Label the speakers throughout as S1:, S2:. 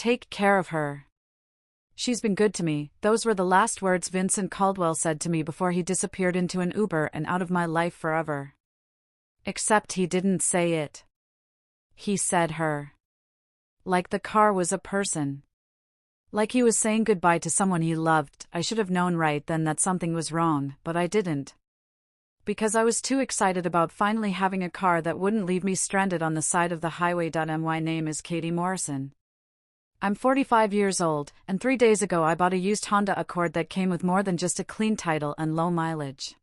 S1: Take care of her. She's been good to me. Those were the last words Vincent Caldwell said to me before he disappeared into an Uber and out of my life forever. Except he didn't say it. He said her. Like the car was a person. Like he was saying goodbye to someone he loved. I should have known right then that something was wrong, but I didn't. Because I was too excited about finally having a car that wouldn't leave me stranded on the side of the highway. My name is Katie Morrison. I'm 45 years old, and 3 days ago I bought a used Honda Accord that came with more than just a clean title and low mileage.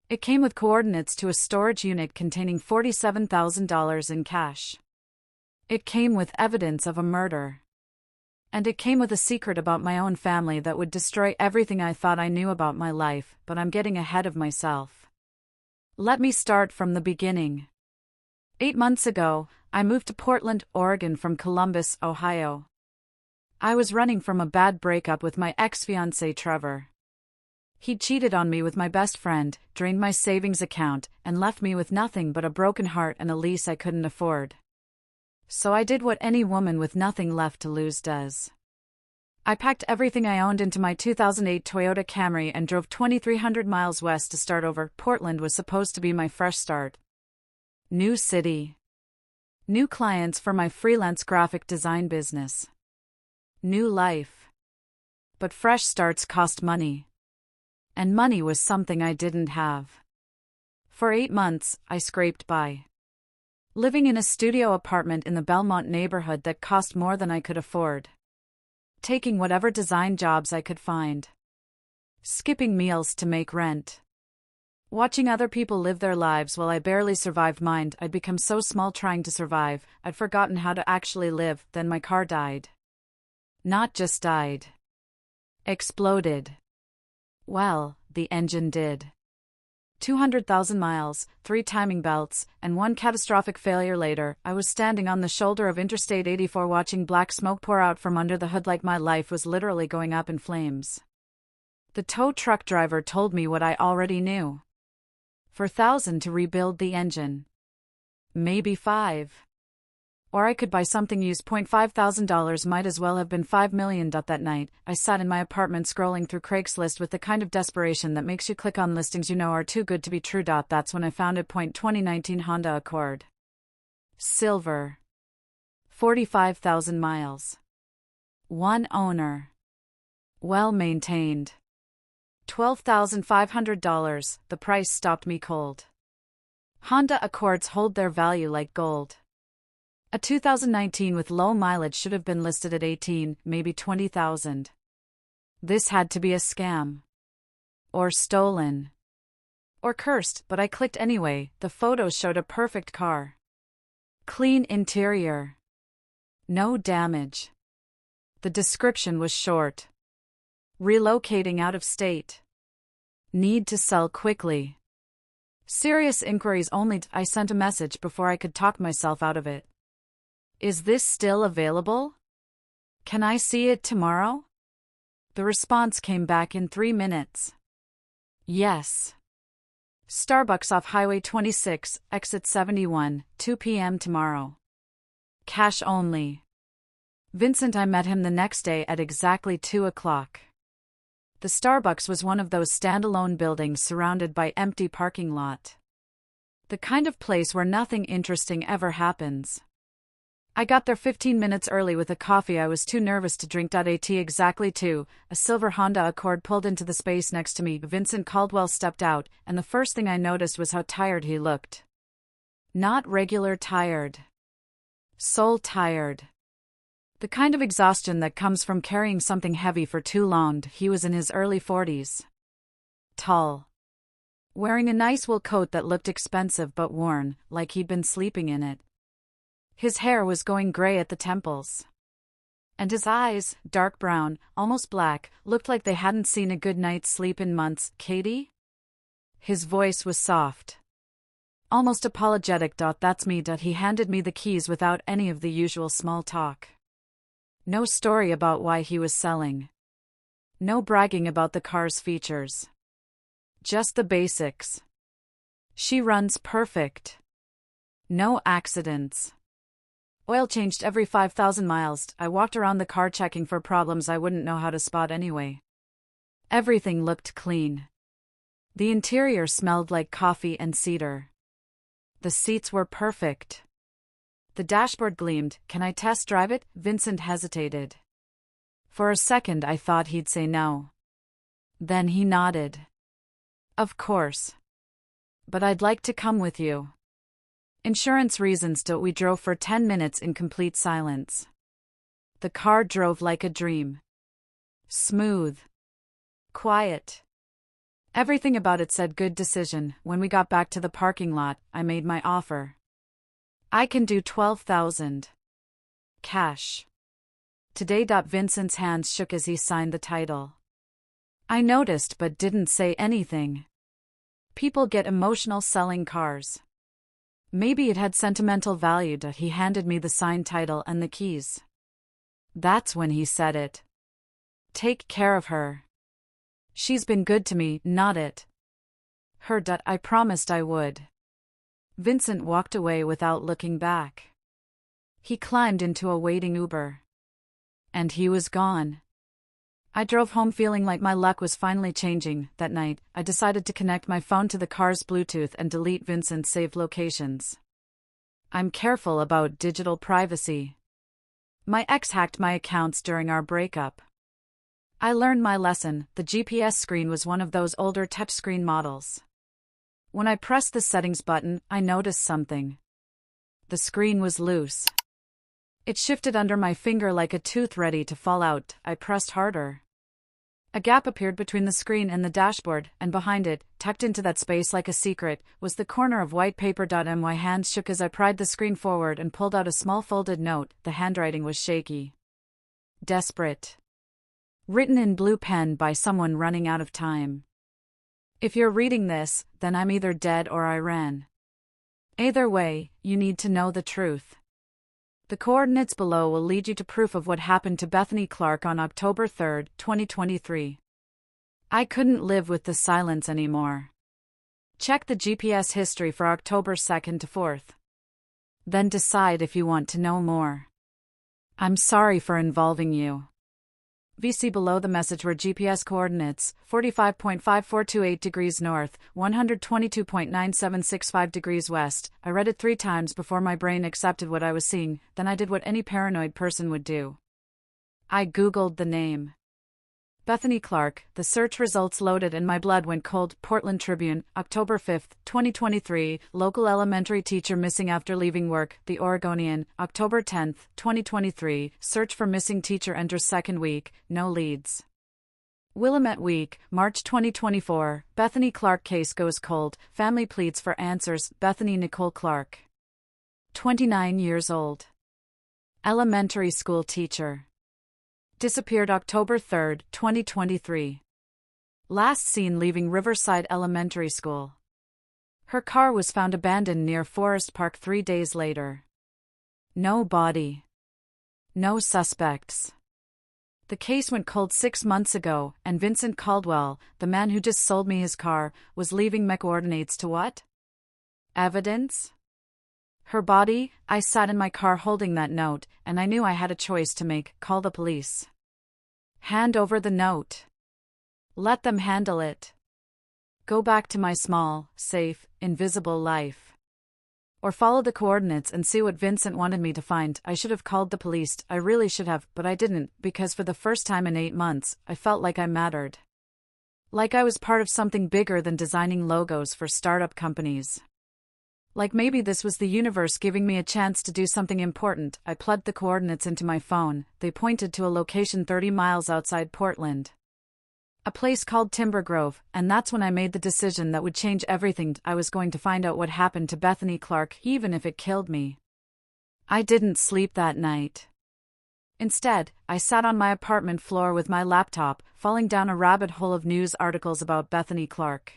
S1: It came with coordinates to a storage unit containing $47,000 in cash. It came with evidence of a murder. And it came with a secret about my own family that would destroy everything I thought I knew about my life, but I'm getting ahead of myself. Let me start from the beginning. 8 months ago, I moved to Portland, Oregon from Columbus, Ohio. I was running from a bad breakup with my ex-fiancé Trevor. He'd cheated on me with my best friend, drained my savings account, and left me with nothing but a broken heart and a lease I couldn't afford. So I did what any woman with nothing left to lose does. I packed everything I owned into my 2008 Toyota Camry and drove 2,300 miles west to start over. Portland was supposed to be my fresh start. New city. New clients for my freelance graphic design business. New life. But fresh starts cost money. And money was something I didn't have. For 8 months, I scraped by. Living in a studio apartment in the Belmont neighborhood that cost more than I could afford. Taking whatever design jobs I could find. Skipping meals to make rent. Watching other people live their lives while I barely survived mine. I'd become so small trying to survive, I'd forgotten how to actually live. Then my car died. Not just died. Exploded. Well, the engine did. 200,000 miles, 3 timing belts, and 1 catastrophic failure later, I was standing on the shoulder of Interstate 84 watching black smoke pour out from under the hood like my life was literally going up in flames. The tow truck driver told me what I already knew. $4,000 to rebuild the engine. Maybe $5,000. Or I could buy something used. $5,000 might as well have been $5 million. That night, I sat in my apartment scrolling through Craigslist with the kind of desperation that makes you click on listings you know are too good to be true. That's when I found it. 2019 Honda Accord. Silver. 45,000 miles. 1 owner. Well maintained. $12,500. The price stopped me cold. Honda Accords hold their value like gold. A 2019 with low mileage should have been listed at 18, maybe 20,000. This had to be a scam. Or stolen. Or cursed, but I clicked anyway. The photos showed a perfect car. Clean interior. No damage. The description was short. Relocating out of state. Need to sell quickly. Serious inquiries only. I sent a message before I could talk myself out of it. Is this still available? Can I see it tomorrow? The response came back in 3 minutes. Yes. Starbucks off Highway 26, exit 71, 2 p.m. tomorrow. Cash only. Vincent. I met him the next day at exactly 2 o'clock. The Starbucks was one of those standalone buildings surrounded by empty parking lot. The kind of place where nothing interesting ever happens. I got there 15 minutes early with a coffee I was too nervous to drink. At exactly 2, a silver Honda Accord pulled into the space next to me. Vincent Caldwell stepped out, and the first thing I noticed was how tired he looked. Not regular tired. Soul tired. The kind of exhaustion that comes from carrying something heavy for too long. He was in his early 40s. Tall. Wearing a nice wool coat that looked expensive but worn, like he'd been sleeping in it. His hair was going gray at the temples. And his eyes, dark brown, almost black, looked like they hadn't seen a good night's sleep in months. Katie? His voice was soft. Almost apologetic. That's me. He handed me the keys without any of the usual small talk. No story about why he was selling. No bragging about the car's features. Just the basics. She runs perfect. No accidents. Oil changed every 5,000 miles. I walked around the car checking for problems I wouldn't know how to spot anyway. Everything looked clean. The interior smelled like coffee and cedar. The seats were perfect. The dashboard gleamed. "Can I test drive it?" Vincent hesitated. For a second I thought he'd say no. Then he nodded. "Of course. But I'd like to come with you." Insurance reasons. We drove for 10 minutes in complete silence. The car drove like a dream. Smooth. Quiet. Everything about it said good decision. When we got back to the parking lot, I made my offer. "I can do 12,000. Cash. Today." Vincent's hands shook as he signed the title. I noticed but didn't say anything. People get emotional selling cars. Maybe it had sentimental value. He handed me the signed title and the keys. That's when he said it. "Take care of her. She's been good to me, not it. Her. I promised I would." Vincent walked away without looking back. He climbed into a waiting Uber. And he was gone. I drove home feeling like my luck was finally changing. That night, I decided to connect my phone to the car's Bluetooth and delete Vincent's saved locations. I'm careful about digital privacy. My ex hacked my accounts during our breakup. I learned my lesson. The GPS screen was one of those older touchscreen models. When I pressed the settings button, I noticed something. The screen was loose. It shifted under my finger like a tooth ready to fall out. I pressed harder. A gap appeared between the screen and the dashboard, and behind it, tucked into that space like a secret, was the corner of white paper. My hands shook as I pried the screen forward and pulled out a small folded note. The handwriting was shaky. Desperate. Written in blue pen by someone running out of time. "If you're reading this, then I'm either dead or I ran. Either way, you need to know the truth. The coordinates below will lead you to proof of what happened to Bethany Clark on October 3, 2023. I couldn't live with the silence anymore. Check the GPS history for October 2nd to 4th. Then decide if you want to know more. I'm sorry for involving you. VC." Below the message were GPS coordinates: 45.5428 degrees north, 122.9765 degrees west. I read it 3 times before my brain accepted what I was seeing. Then I did what any paranoid person would do. I Googled the name. Bethany Clark. The search results loaded and my blood went cold. Portland Tribune, October 5, 2023. Local elementary teacher missing after leaving work. The Oregonian, October 10, 2023. Search for missing teacher enters second week. No leads. Willamette Week, March 2024. Bethany Clark case goes cold. Family pleads for answers. Bethany Nicole Clark. 29 years old. Elementary school teacher. Disappeared October 3, 2023. Last seen leaving Riverside Elementary School. Her car was found abandoned near Forest Park 3 days later. No body. No suspects. The case went cold 6 months ago, and Vincent Caldwell, the man who just sold me his car, was leaving me coordinates to what? Evidence? Her body. I sat in my car holding that note, and I knew I had a choice to make: call the police. Hand over the note. Let them handle it. Go back to my small, safe, invisible life. Or follow the coordinates and see what Vincent wanted me to find. I should have called the police. I really should have, but I didn't, because for the first time in 8 months, I felt like I mattered. Like I was part of something bigger than designing logos for startup companies. Like maybe this was the universe giving me a chance to do something important. I plugged the coordinates into my phone. They pointed to a location 30 miles outside Portland. A place called Timber Grove, and that's when I made the decision that would change everything. I was going to find out what happened to Bethany Clark, even if it killed me. I didn't sleep that night. Instead, I sat on my apartment floor with my laptop, falling down a rabbit hole of news articles about Bethany Clark.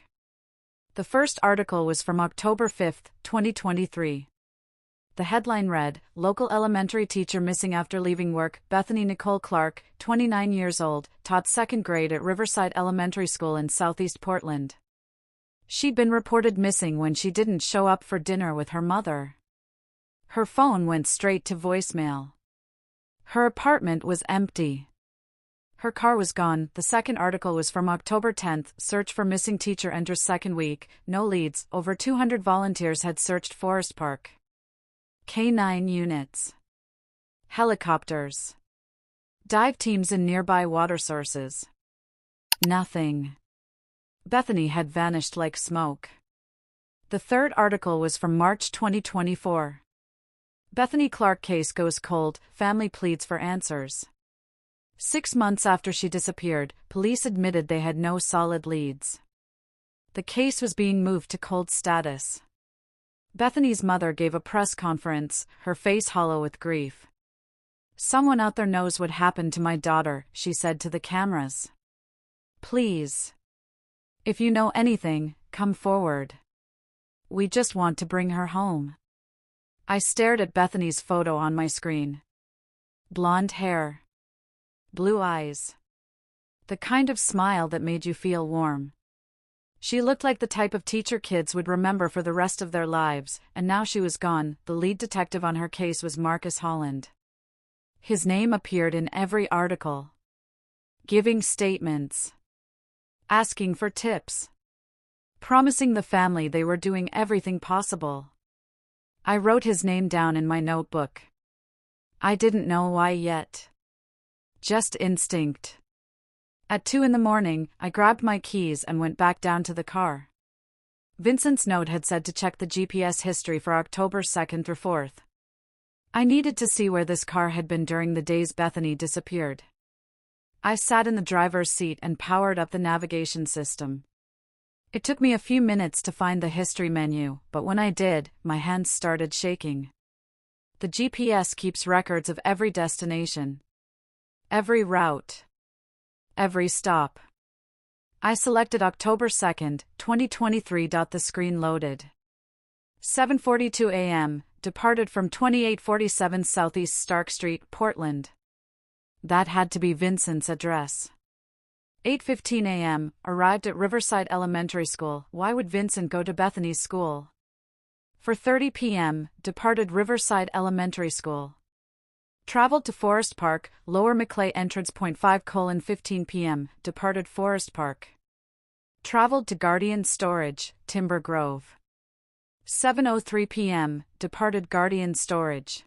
S1: The first article was from October 5, 2023. The headline read, "Local elementary teacher missing after leaving work. Bethany Nicole Clark, 29 years old, taught second grade at Riverside Elementary School in Southeast Portland. She'd been reported missing when she didn't show up for dinner with her mother. Her phone went straight to voicemail. Her apartment was empty. Her car was gone. The second article was from October 10th. Search for missing teacher enters second week. No leads. Over 200 volunteers had searched Forest Park. K-9 units. Helicopters. Dive teams in nearby water sources. Nothing. Bethany had vanished like smoke. The third article was from March 2024. Bethany Clark case goes cold. Family pleads for answers. 6 months after she disappeared, police admitted they had no solid leads. The case was being moved to cold status. Bethany's mother gave a press conference, her face hollow with grief. "Someone out there knows what happened to my daughter," she said to the cameras. "Please. If you know anything, come forward. We just want to bring her home." I stared at Bethany's photo on my screen. Blonde hair. Blue eyes. The kind of smile that made you feel warm. She looked like the type of teacher kids would remember for the rest of their lives, and now she was gone. The lead detective on her case was Marcus Holland. His name appeared in every article. Giving statements. Asking for tips. Promising the family they were doing everything possible. I wrote his name down in my notebook. I didn't know why yet. Just instinct. At 2 a.m, I grabbed my keys and went back down to the car. Vincent's note had said to check the GPS history for October 2nd through 4th. I needed to see where this car had been during the days Bethany disappeared. I sat in the driver's seat and powered up the navigation system. It took me a few minutes to find the history menu, but when I did, my hands started shaking. The GPS keeps records of every destination. Every route. Every stop. I selected October 2nd, 2023. The screen loaded. 7:42 a.m., departed from 2847 Southeast Stark Street, Portland. That had to be Vincent's address. 8:15 a.m., arrived at Riverside Elementary School. Why would Vincent go to Bethany's school? 4:30 p.m., departed Riverside Elementary School. Traveled to Forest Park, Lower Maclay entrance point 5:15 p.m., departed Forest Park. Traveled to Guardian Storage, Timber Grove. 7:03 p.m., departed Guardian Storage.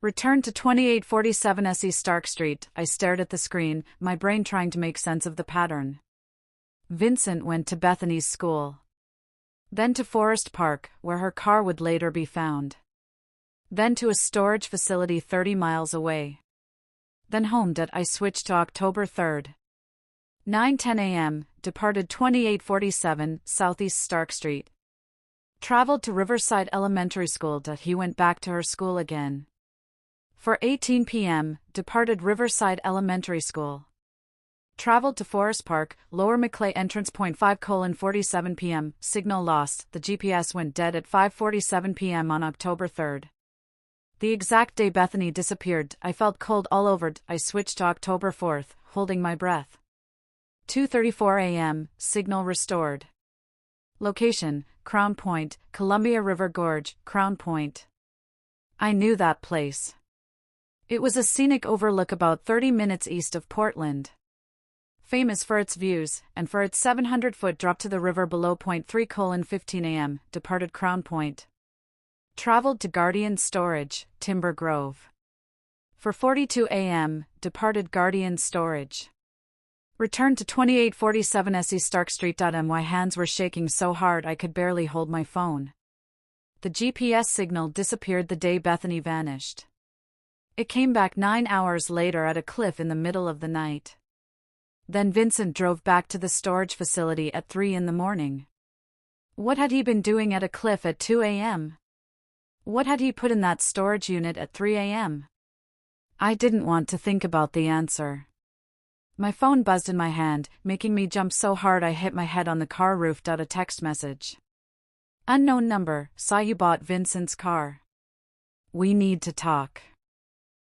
S1: Returned to 2847 SE Stark Street. I stared at the screen, my brain trying to make sense of the pattern. Vincent went to Bethany's school. Then to Forest Park, where her car would later be found. Then to a storage facility 30 miles away. Then home. I switched to October 3rd. 9:10 a.m., departed 2847 Southeast Stark Street. Traveled to Riverside Elementary School. He went back to her school again. 4:18 p.m., departed Riverside Elementary School. Traveled to Forest Park, Lower Maclay entrance point 5:47 p.m., signal lost. The GPS went dead at 5:47 p.m. on October 3rd. The exact day Bethany disappeared, I felt cold all over. I switched to October 4th, holding my breath. 2:34 a.m., signal restored. Location, Crown Point, Columbia River Gorge, Crown Point. I knew that place. It was a scenic overlook about 30 minutes east of Portland. Famous for its views, and for its 700-foot drop to the river below. 3:15 a.m., departed Crown Point. Traveled to Guardian Storage, Timber Grove. 4:42 a.m., departed Guardian Storage. Returned to 2847 SE Stark Street. My hands were shaking so hard I could barely hold my phone. The GPS signal disappeared the day Bethany vanished. It came back 9 hours later at a cliff in the middle of the night. Then Vincent drove back to the storage facility at 3 a.m. What had he been doing at a cliff at 2 a.m.? What had he put in that storage unit at 3 a.m.? I didn't want to think about the answer. My phone buzzed in my hand, making me jump so hard I hit my head on the car roof. A text message. Unknown number, saw you bought Vincent's car. We need to talk.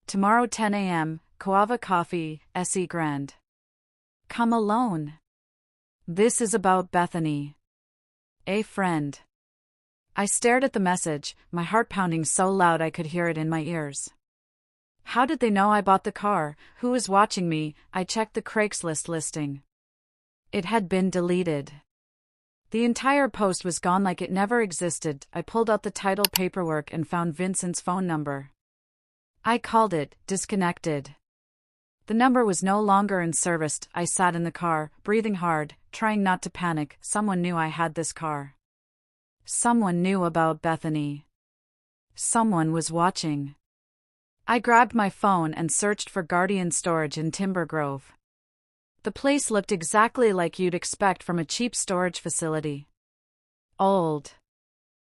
S1: Tomorrow 10 a.m., Coava Coffee, SE Grand. Come alone. This is about Bethany. A friend. I stared at the message, my heart pounding so loud I could hear it in my ears. How did they know I bought the car? Who was watching me? I checked the Craigslist listing. It had been deleted. The entire post was gone like it never existed. I pulled out the title paperwork and found Vincent's phone number. I called it, disconnected. The number was no longer in service. I sat in the car, breathing hard, trying not to panic. Someone knew I had this car. Someone knew about Bethany. Someone was watching. I grabbed my phone and searched for Guardian Storage in Timber Grove. The place looked exactly like you'd expect from a cheap storage facility. Old.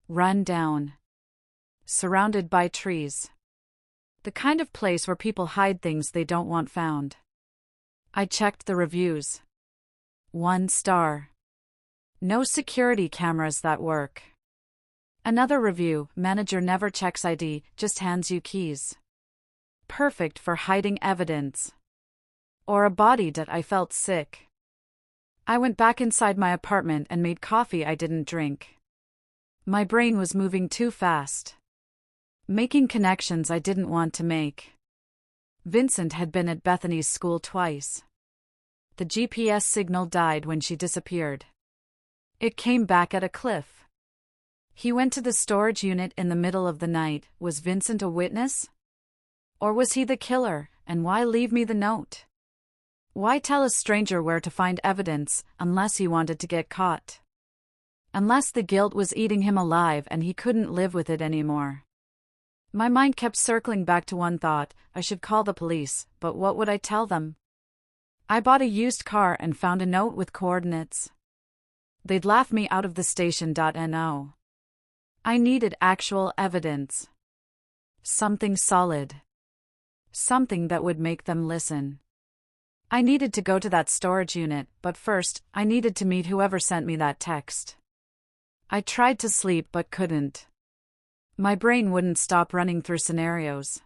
S1: Run down. Surrounded by trees. The kind of place where people hide things they don't want found. I checked the reviews. 1 star. No security cameras that work. Another review, manager never checks ID, just hands you keys. Perfect for hiding evidence. Or a body that I felt sick. I went back inside my apartment and made coffee I didn't drink. My brain was moving too fast. Making connections I didn't want to make. Vincent had been at Bethany's school twice. The GPS signal died when she disappeared. It came back at a cliff. He went to the storage unit in the middle of the night. Was Vincent a witness? Or was he the killer, and why leave me the note? Why tell a stranger where to find evidence, unless he wanted to get caught? Unless the guilt was eating him alive and he couldn't live with it anymore. My mind kept circling back to one thought: I should call the police, but what would I tell them? I bought a used car and found a note with coordinates. They'd laugh me out of the station.no. I needed actual evidence. Something solid. Something that would make them listen. I needed to go to that storage unit, but first, I needed to meet whoever sent me that text. I tried to sleep but couldn't. My brain wouldn't stop running through scenarios.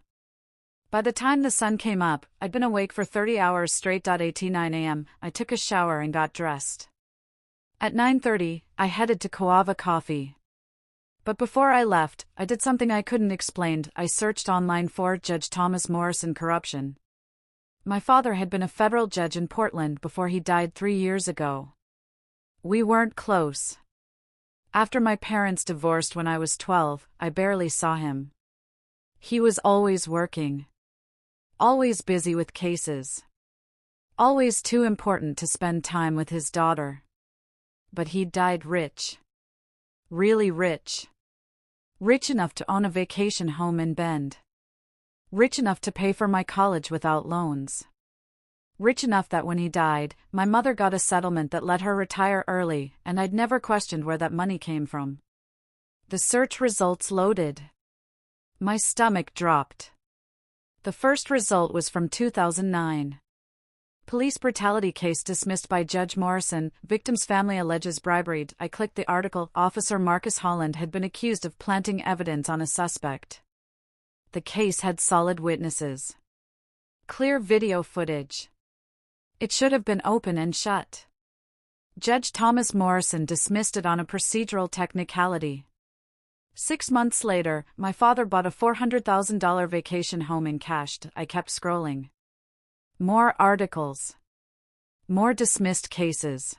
S1: By the time the sun came up, I'd been awake for 30 hours straight. At 9 a.m., I took a shower and got dressed. At 9:30, I headed to Coava Coffee. But before I left, I did something I couldn't explain. I searched online for Judge Thomas Morrison corruption. My father had been a federal judge in Portland before he died 3 years ago. We weren't close. After my parents divorced when I was 12, I barely saw him. He was always working. Always busy with cases. Always too important to spend time with his daughter. But he died rich. Really rich. Rich enough to own a vacation home in Bend. Rich enough to pay for my college without loans. Rich enough that when he died, my mother got a settlement that let her retire early, and I'd never questioned where that money came from. The search results loaded. My stomach dropped. The first result was from 2009. Police brutality case dismissed by Judge Morrison, victim's family alleges bribery. I clicked the article. Officer Marcus Holland had been accused of planting evidence on a suspect. The case had solid witnesses. Clear video footage. It should have been open and shut. Judge Thomas Morrison dismissed it on a procedural technicality. 6 months later, my father bought a $400,000 vacation home in cash. I kept scrolling. More articles. More dismissed cases.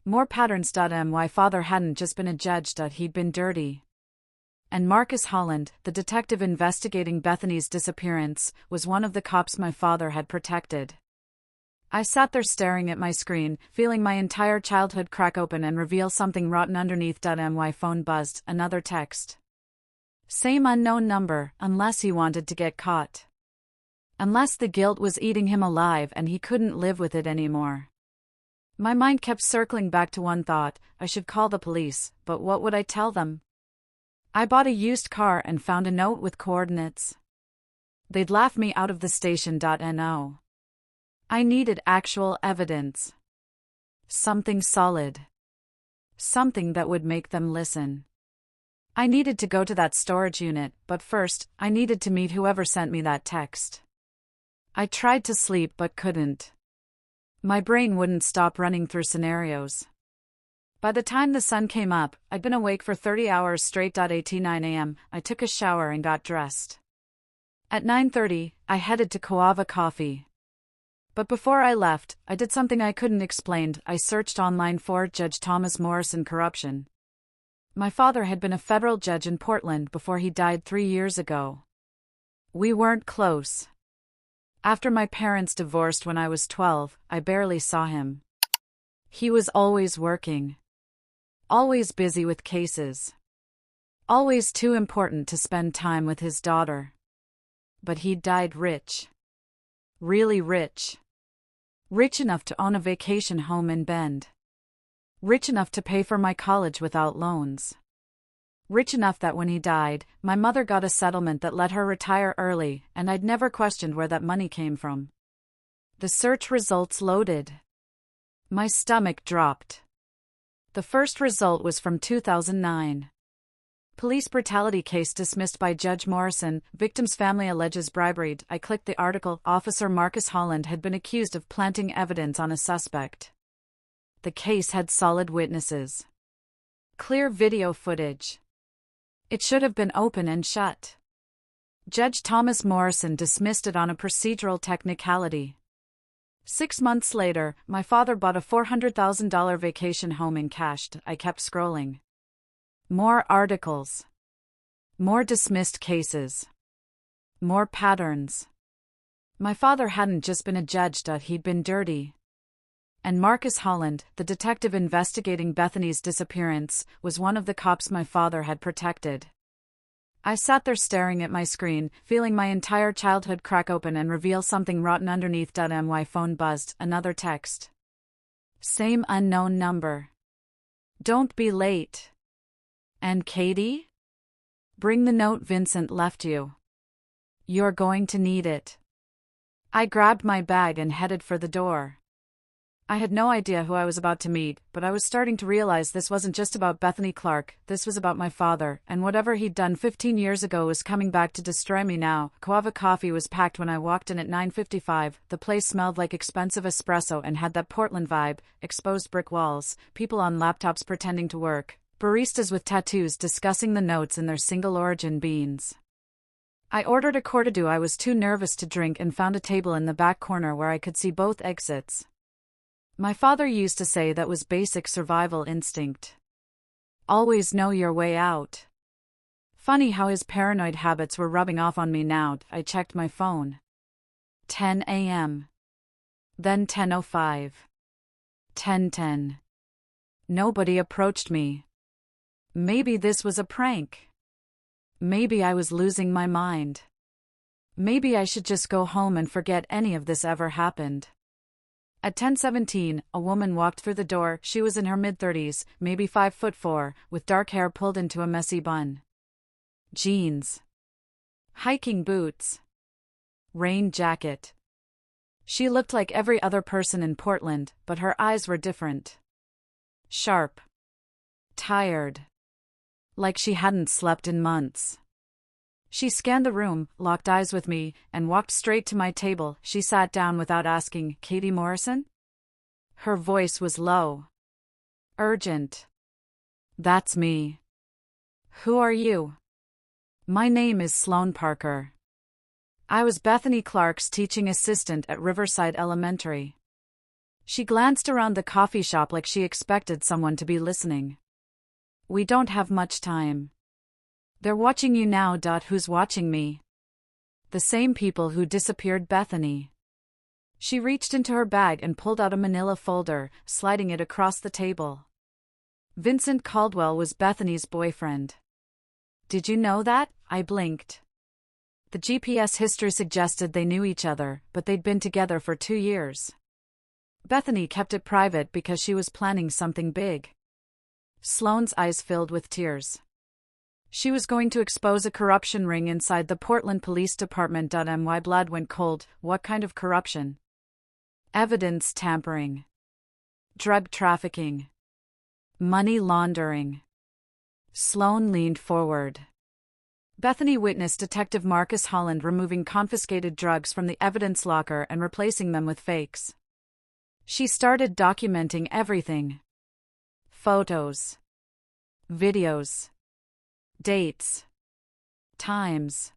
S1: More patterns. My father hadn't just been a judge, he'd been dirty. And Marcus Holland, the detective investigating Bethany's disappearance, was one of the cops my father had protected. I sat there staring at my screen, feeling my entire childhood crack open and reveal something rotten underneath. My phone buzzed, another text. Same unknown number, unless he wanted to get caught. Unless the guilt was eating him alive and he couldn't live with it anymore. My mind kept circling back to one thought: I should call the police, but what would I tell them? I bought a used car and found a note with coordinates. They'd laugh me out of the station.no. I needed actual evidence. Something solid. Something that would make them listen. I needed to go to that storage unit, but first, I needed to meet whoever sent me that text. I tried to sleep but couldn't. My brain wouldn't stop running through scenarios. By the time the sun came up, I'd been awake for 30 hours straight. At 9 a.m., I took a shower and got dressed. At 9:30, I headed to Coava Coffee. But before I left, I did something I couldn't explain. I searched online for Judge Thomas Morrison corruption. My father had been a federal judge in Portland before he died 3 years ago. We weren't close. After my parents divorced when I was 12, I barely saw him. He was always working. Always busy with cases. Always too important to spend time with his daughter. But he died rich. Really rich. Rich enough to own a vacation home in Bend. Rich enough to pay for my college without loans. Rich enough that when he died, my mother got a settlement that let her retire early, and I'd never questioned where that money came from. The search results loaded. My stomach dropped. The first result was from 2009. Police brutality case dismissed by Judge Morrison, victim's family alleges bribery. I clicked the article. Officer Marcus Holland had been accused of planting evidence on a suspect. The case had solid witnesses. Clear video footage. It should have been open and shut. Judge Thomas Morrison dismissed it on a procedural technicality. 6 months later, my father bought a $400,000 vacation home in cash. I kept scrolling. More articles. More dismissed cases. More patterns. My father hadn't just been a judge, he'd been dirty. And Marcus Holland, the detective investigating Bethany's disappearance, was one of the cops my father had protected. I sat there staring at my screen, feeling my entire childhood crack open and reveal something rotten underneath. My phone buzzed, another text. Same unknown number. Don't be late. And Katie? Bring the note Vincent left you. You're going to need it. I grabbed my bag and headed for the door. I had no idea who I was about to meet, but I was starting to realize this wasn't just about Bethany Clark, this was about my father, and whatever he'd done 15 years ago was coming back to destroy me now. Coava Coffee was packed when I walked in at 9:55. The place smelled like expensive espresso and had that Portland vibe, exposed brick walls, people on laptops pretending to work, baristas with tattoos discussing the notes in their single-origin beans. I ordered a cortado. I was too nervous to drink and found a table in the back corner where I could see both exits. My father used to say that was basic survival instinct. Always know your way out. Funny how his paranoid habits were rubbing off on me now. I checked my phone. 10 a.m. Then 10:05. 10:10. Nobody approached me. Maybe this was a prank. Maybe I was losing my mind. Maybe I should just go home and forget any of this ever happened. At 10:17, a woman walked through the door. She was in her mid-30s, maybe 5'4", with dark hair pulled into a messy bun. Jeans. Hiking boots. Rain jacket. She looked like every other person in Portland, but her eyes were different. Sharp. Tired. Like she hadn't slept in months. She scanned the room, locked eyes with me, and walked straight to my table. She sat down without asking, "Katie Morrison?" Her voice was low. Urgent. "That's me." "Who are you?" "My name is Sloan Parker. I was Bethany Clark's teaching assistant at Riverside Elementary." She glanced around the coffee shop like she expected someone to be listening. "We don't have much time. They're watching you now. Who's watching me?" "The same people who disappeared Bethany." She reached into her bag and pulled out a manila folder, sliding it across the table. Vincent Caldwell was Bethany's boyfriend. "Did you know that?" I blinked. The GPS history suggested they knew each other, but they'd been together for 2 years. Bethany kept it private because she was planning something big. Sloane's eyes filled with tears. She was going to expose a corruption ring inside the Portland Police Department. My blood went cold. What kind of corruption? Evidence tampering. Drug trafficking. Money laundering. Sloane leaned forward. Bethany witnessed Detective Marcus Holland removing confiscated drugs from the evidence locker and replacing them with fakes. She started documenting everything. Photos. Videos. Dates. Times.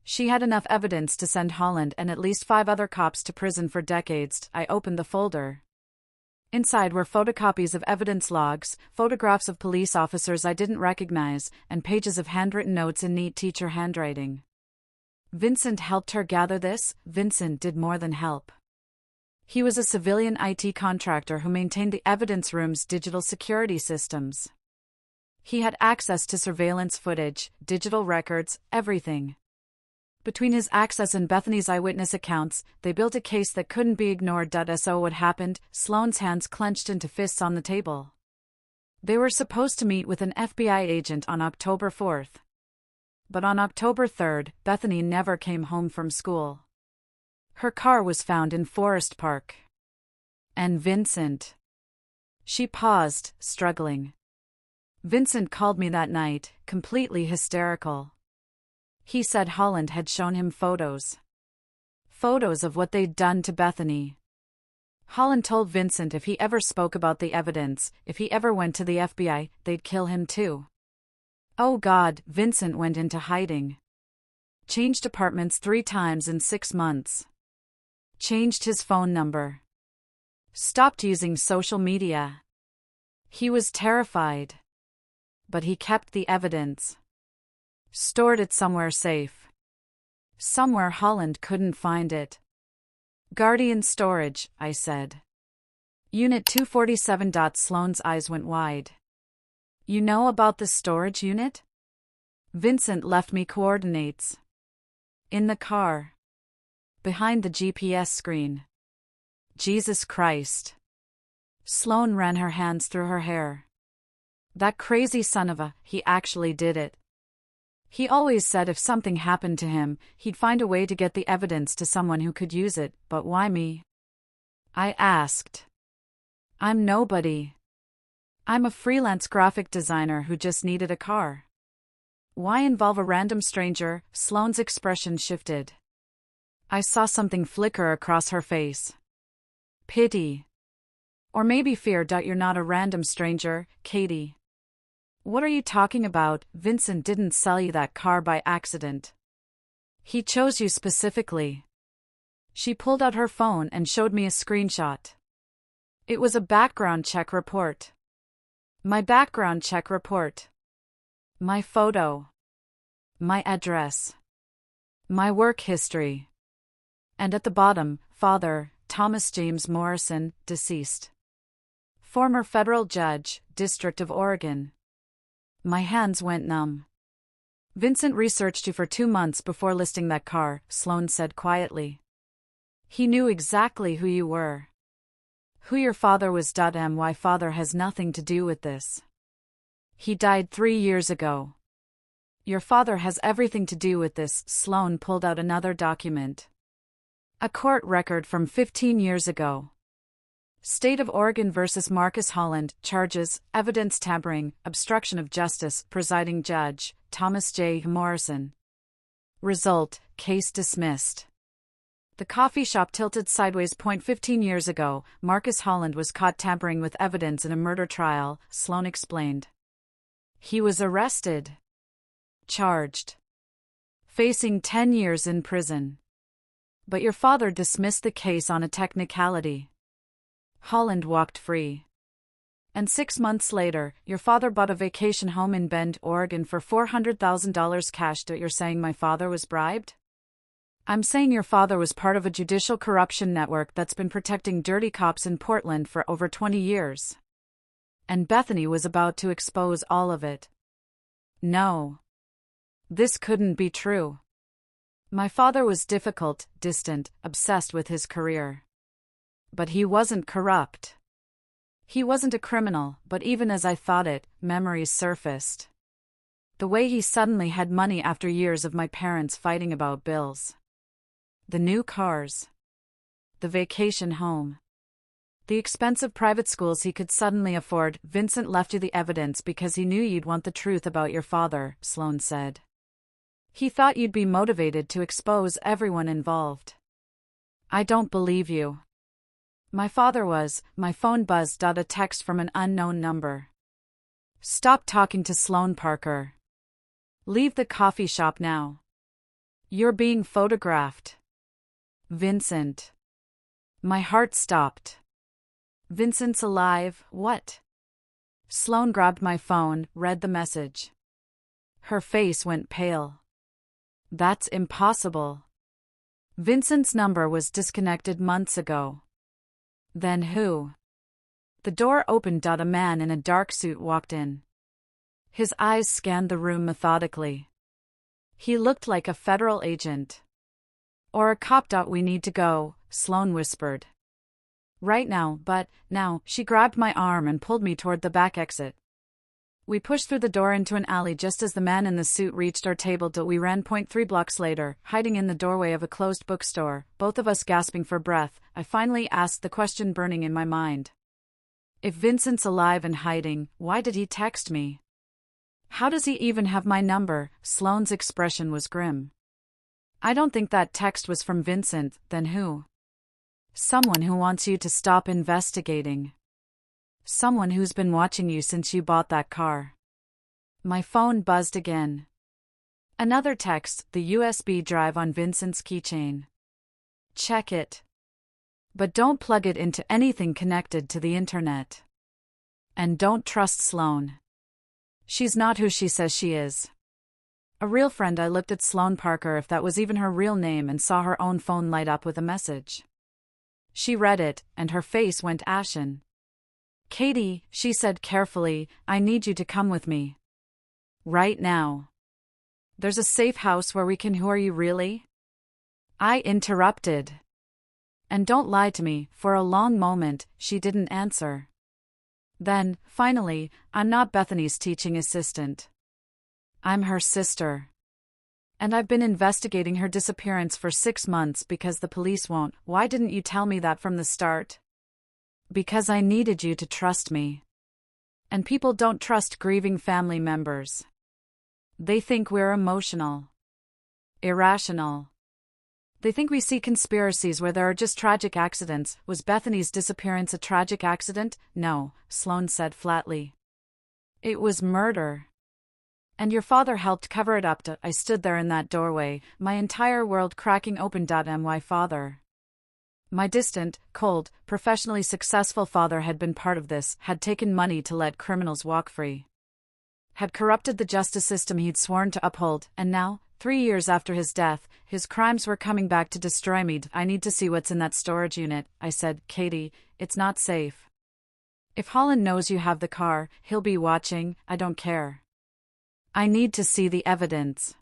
S1: She had enough evidence to send Holland and at least 5 other cops to prison for decades. I opened the folder. Inside were photocopies of evidence logs, photographs of police officers I didn't recognize, and pages of handwritten notes in neat teacher handwriting. Vincent helped her gather this. Vincent did more than help. He was a civilian IT contractor who maintained the evidence room's digital security systems. He had access to surveillance footage, digital records, everything. Between his access and Bethany's eyewitness accounts, they built a case that couldn't be ignored. So what happened? Sloane's hands clenched into fists on the table. They were supposed to meet with an FBI agent on October 4th. But on October 3rd, Bethany never came home from school. Her car was found in Forest Park. And Vincent. She paused, struggling. Vincent called me that night, completely hysterical. He said Holland had shown him photos. Photos of what they'd done to Bethany. Holland told Vincent if he ever spoke about the evidence, if he ever went to the FBI, they'd kill him too. Oh God, Vincent went into hiding. Changed apartments 3 times in 6 months. Changed his phone number. Stopped using social media. He was terrified. But he kept the evidence. Stored it somewhere safe. Somewhere Holland couldn't find it. Guardian storage, I said. Unit 247. Sloane's eyes went wide. You know about the storage unit? Vincent left me coordinates. In the car. Behind the GPS screen. Jesus Christ. Sloane ran her hands through her hair. That crazy son of a, he actually did it. He always said if something happened to him, he'd find a way to get the evidence to someone who could use it, but why me? I asked. I'm nobody. I'm a freelance graphic designer who just needed a car. Why involve a random stranger? Sloane's expression shifted. I saw something flicker across her face. Pity. Or maybe fear. You're not a random stranger, Katie. What are you talking about? Vincent didn't sell you that car by accident. He chose you specifically. She pulled out her phone and showed me a screenshot. It was a background check report. My background check report. My photo. My address. My work history. And at the bottom, Father, Thomas James Morrison, deceased. Former federal judge, District of Oregon. My hands went numb. Vincent researched you for 2 months before listing that car, Sloane said quietly. He knew exactly who you were. Who your father was. My father has nothing to do with this. He died 3 years ago. Your father has everything to do with this. Sloane pulled out another document. A court record from 15 years ago. State of Oregon versus Marcus Holland, charges, evidence tampering, obstruction of justice, presiding judge, Thomas J. Morrison. Result, case dismissed. The coffee shop tilted sideways. 15 years ago, Marcus Holland was caught tampering with evidence in a murder trial, Sloane explained. He was arrested. Charged. Facing 10 years in prison. But your father dismissed the case on a technicality. Holland walked free. And 6 months later, your father bought a vacation home in Bend, Oregon for $400,000 cash. You're saying my father was bribed? I'm saying your father was part of a judicial corruption network that's been protecting dirty cops in Portland for over 20 years. And Bethany was about to expose all of it. No. This couldn't be true. My father was difficult, distant, obsessed with his career. But he wasn't corrupt. He wasn't a criminal, but even as I thought it, memories surfaced. The way he suddenly had money after years of my parents fighting about bills. The new cars. The vacation home. The expensive private schools he could suddenly afford. Vincent left you the evidence because he knew you'd want the truth about your father, Sloane said. He thought you'd be motivated to expose everyone involved. I don't believe you. My phone buzzed. A text from an unknown number. Stop talking to Sloane Parker. Leave the coffee shop now. You're being photographed. Vincent. My heart stopped. Vincent's alive, what? Sloane grabbed my phone, read the message. Her face went pale. That's impossible. Vincent's number was disconnected months ago. Then who? The door opened. A man in a dark suit walked in. His eyes scanned the room methodically. He looked like a federal agent. Or a cop. We need to go, Sloane whispered. Right now, but now, she grabbed my arm and pulled me toward the back exit. We pushed through the door into an alley just as the man in the suit reached our table. We ran 0.3 blocks later, hiding in the doorway of a closed bookstore, both of us gasping for breath. I finally asked the question burning in my mind. If Vincent's alive and hiding, why did he text me? How does he even have my number? Sloane's expression was grim. I don't think that text was from Vincent. Then who? Someone who wants you to stop investigating. Someone who's been watching you since you bought that car. My phone buzzed again. Another text, the USB drive on Vincent's keychain. Check it. But don't plug it into anything connected to the internet. And don't trust Sloane. She's not who she says she is. A real friend. I looked at Sloane Parker, if that was even her real name, and saw her own phone light up with a message. She read it, and her face went ashen. Katie, she said carefully, I need you to come with me. Right now. There's a safe house where we can. Who are you really? I interrupted. And don't lie to me. For a long moment, she didn't answer. Then, finally, I'm not Bethany's teaching assistant. I'm her sister. And I've been investigating her disappearance for 6 months because the police won't. Why didn't you tell me that from the start? Because I needed you to trust me. And people don't trust grieving family members. They think we're emotional. Irrational. They think we see conspiracies where there are just tragic accidents. Was Bethany's disappearance a tragic accident? No, Sloane said flatly. It was murder. And your father helped cover it up. I stood there in that doorway, my entire world cracking open. My father. My distant, cold, professionally successful father had been part of this, had taken money to let criminals walk free. Had corrupted the justice system he'd sworn to uphold, and now, 3 years after his death, his crimes were coming back to destroy me. I need to see what's in that storage unit, I said. Katie, it's not safe. If Holland knows you have the car, he'll be watching. I don't care. I need to see the evidence.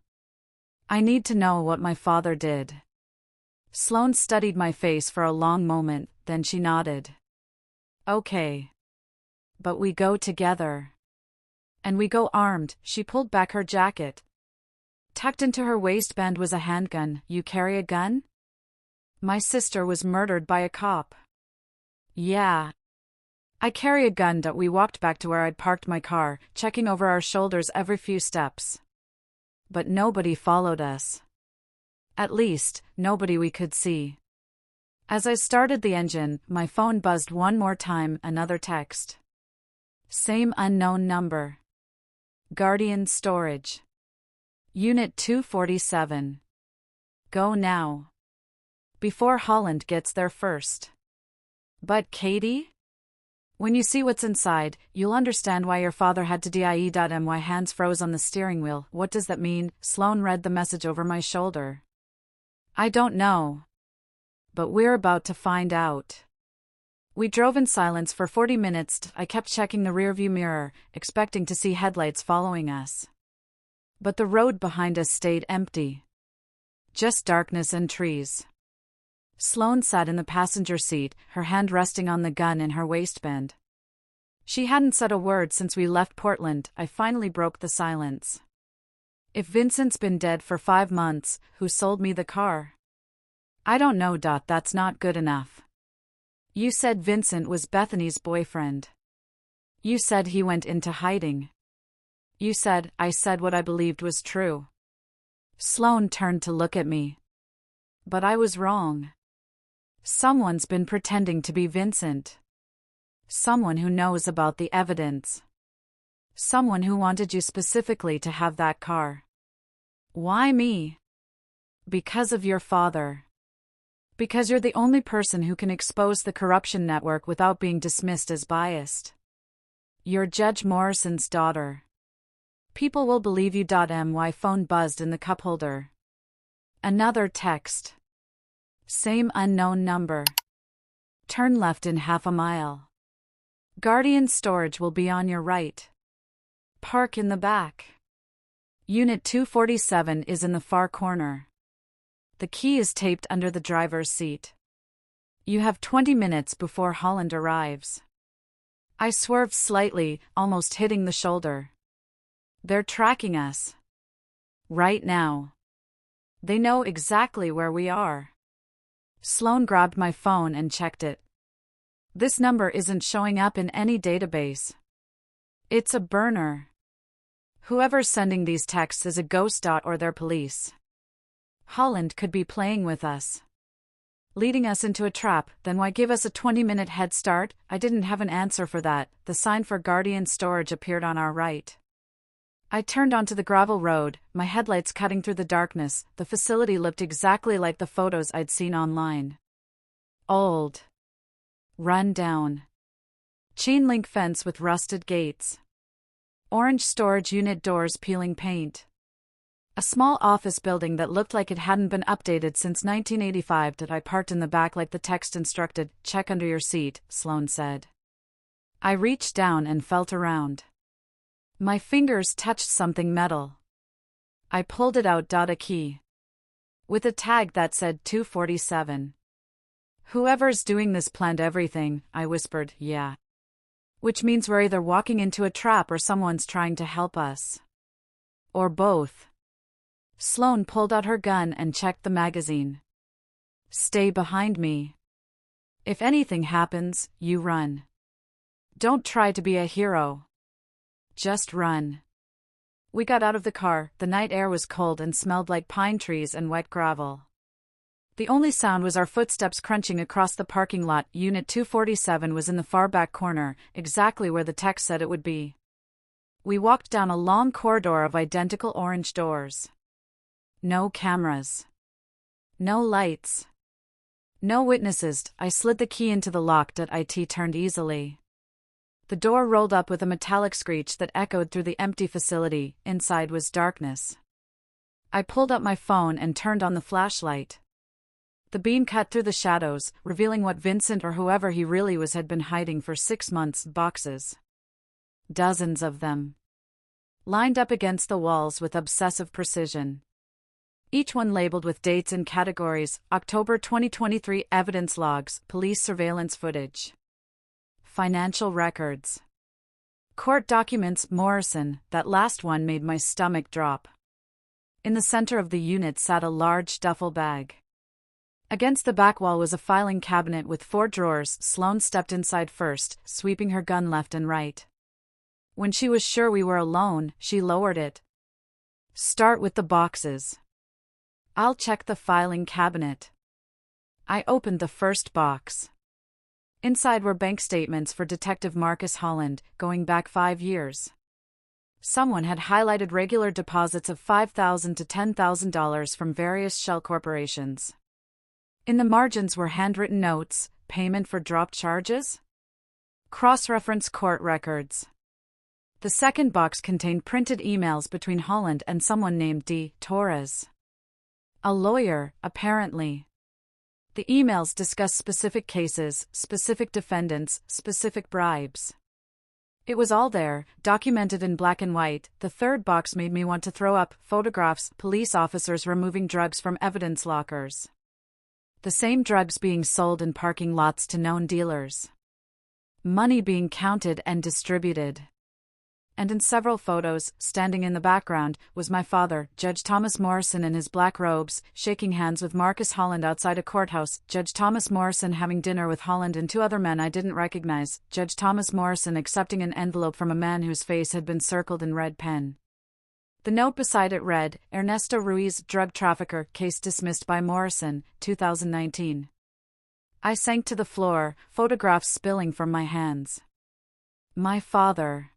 S1: I need to know what my father did. Sloane studied my face for a long moment, then she nodded. Okay. But we go together. And we go armed. She pulled back her jacket. Tucked into her waistband was a handgun. You carry a gun? My sister was murdered by a cop. Yeah. I carry a gun. We walked back to where I'd parked my car, checking over our shoulders every few steps. But nobody followed us. At least, nobody we could see. As I started the engine, my phone buzzed one more time. Another text. Same unknown number. Guardian Storage. Unit 247. Go now. Before Holland gets there first. But Katie? When you see what's inside, you'll understand why your father had to die. My hands froze on the steering wheel. What does that mean? Sloane read the message over my shoulder. I don't know. But we're about to find out. We drove in silence for 40 minutes. I kept checking the rearview mirror, expecting to see headlights following us. But the road behind us stayed empty. Just darkness and trees. Sloane sat in the passenger seat, her hand resting on the gun in her waistband. She hadn't said a word since we left Portland. I finally broke the silence. If Vincent's been dead for 5 months, who sold me the car? I don't know. That's not good enough. You said Vincent was Bethany's boyfriend. You said he went into hiding. You said I said what I believed was true. Sloane turned to look at me. But I was wrong. Someone's been pretending to be Vincent. Someone who knows about the evidence. Someone who wanted you specifically to have that car. Why me? Because of your father. Because you're the only person who can expose the corruption network without being dismissed as biased. You're Judge Morrison's daughter. People will believe you. My phone buzzed in the cup holder. Another text. Same unknown number. Turn left in half a mile. Guardian storage will be on your right. Park in the back. Unit 247 is in the far corner. The key is taped under the driver's seat. You have 20 minutes before Holland arrives. I swerved slightly, almost hitting the shoulder. They're tracking us. Right now. They know exactly where we are. Sloan grabbed my phone and checked it. This number isn't showing up in any database. It's a burner. Whoever's sending these texts is a ghost. Or they're police. Holland could be playing with us. Leading us into a trap. Then why give us a 20-minute head start? I didn't have an answer for that. The sign for Guardian storage appeared on our right. I turned onto the gravel road, my headlights cutting through the darkness. The facility looked exactly like the photos I'd seen online. Old. Run down. Chain link fence with rusted gates. Orange storage unit doors peeling paint. A small office building that looked like it hadn't been updated since 1985. I parked in the back like the text instructed. Check under your seat, Sloan said. I reached down and felt around. My fingers touched something metal. I pulled it out. A key. With a tag that said 247. Whoever's doing this planned everything, I whispered. Yeah. Which means we're either walking into a trap or someone's trying to help us. Or both. Sloan pulled out her gun and checked the magazine. Stay behind me. If anything happens, you run. Don't try to be a hero. Just run. We got out of the car. The night air was cold and smelled like pine trees and wet gravel. The only sound was our footsteps crunching across the parking lot. Unit 247 was in the far back corner, exactly where the text said it would be. We walked down a long corridor of identical orange doors. No cameras. No lights. No witnesses. I slid the key into the lock. It turned easily. The door rolled up with a metallic screech that echoed through the empty facility. Inside was darkness. I pulled up my phone and turned on the flashlight. The beam cut through the shadows, revealing what Vincent or whoever he really was had been hiding for 6 months. Boxes. Dozens of them. Lined up against the walls with obsessive precision. Each one labeled with dates and categories. October 2023 evidence logs, police surveillance footage. Financial records. Court documents. Morrison. That last one made my stomach drop. In the center of the unit sat a large duffel bag. Against the back wall was a filing cabinet with 4 drawers. Sloan stepped inside first, sweeping her gun left and right. When she was sure we were alone, she lowered it. Start with the boxes. I'll check the filing cabinet. I opened the first box. Inside were bank statements for Detective Marcus Holland, going back 5 years. Someone had highlighted regular deposits of $5,000 to $10,000 from various shell corporations. In the margins were handwritten notes, payment for dropped charges? Cross-reference court records. The second box contained printed emails between Holland and someone named D. Torres. A lawyer, apparently. The emails discussed specific cases, specific defendants, specific bribes. It was all there, documented in black and white. The third box made me want to throw up. Photographs, police officers removing drugs from evidence lockers. The same drugs being sold in parking lots to known dealers. Money being counted and distributed. And in several photos, standing in the background, was my father, Judge Thomas Morrison in his black robes, shaking hands with Marcus Holland outside a courthouse. Judge Thomas Morrison having dinner with Holland and 2 other men I didn't recognize. Judge Thomas Morrison accepting an envelope from a man whose face had been circled in red pen. The note beside it read, Ernesto Ruiz, drug trafficker, case dismissed by Morrison, 2019. I sank to the floor, photographs spilling from my hands. My father.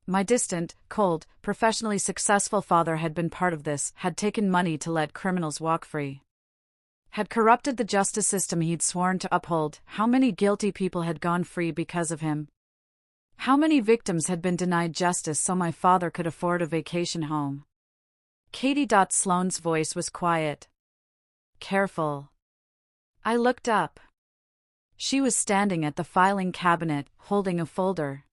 S1: My distant, cold, professionally successful father had been part of this, had taken money to let criminals walk free. Had corrupted the justice system he'd sworn to uphold. How many guilty people had gone free because of him? How many victims had been denied justice so my father could afford a vacation home? Katie. Sloane's voice was quiet. Careful. I looked up. She was standing at the filing cabinet, holding a folder.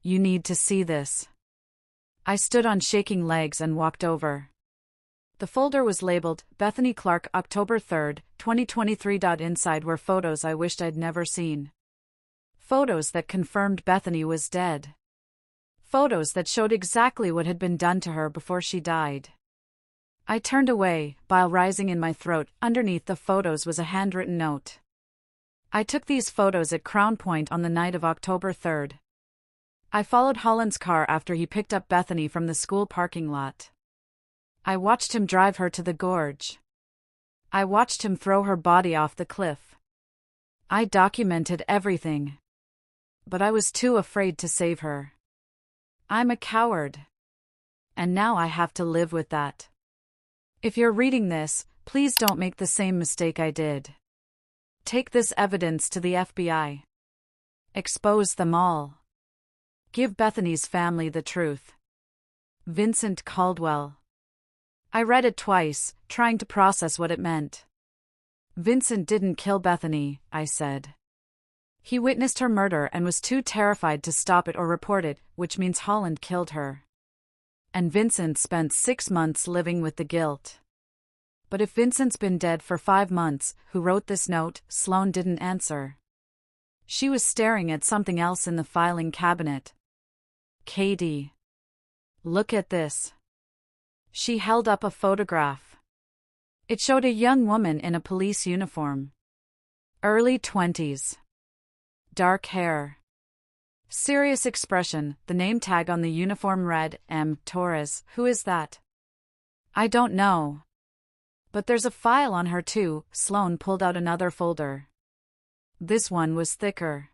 S1: You need to see this. I stood on shaking legs and walked over. The folder was labeled, Bethany Clark, October 3, 2023. Inside were photos I wished I'd never seen. Photos that confirmed Bethany was dead. Photos that showed exactly what had been done to her before she died. I turned away, bile rising in my throat. Underneath the photos was a handwritten note. I took these photos at Crown Point on the night of October 3. I followed Holland's car after he picked up Bethany from the school parking lot. I watched him drive her to the gorge. I watched him throw her body off the cliff. I documented everything. But I was too afraid to save her. I'm a coward. And now I have to live with that. If you're reading this, please don't make the same mistake I did. Take this evidence to the FBI. Expose them all. Give Bethany's family the truth. Vincent Caldwell. I read it twice, trying to process what it meant. Vincent didn't kill Bethany, I said. He witnessed her murder and was too terrified to stop it or report it, which means Holland killed her. And Vincent spent 6 months living with the guilt. But if Vincent's been dead for 5 months, who wrote this note? Sloane didn't answer. She was staring at something else in the filing cabinet. Katie. Look at this. She held up a photograph. It showed a young woman in a police uniform. Early 20s. Dark hair. Serious expression. The name tag on the uniform read, M. Torres. Who is that? I don't know. But there's a file on her too. Sloane pulled out another folder. This one was thicker.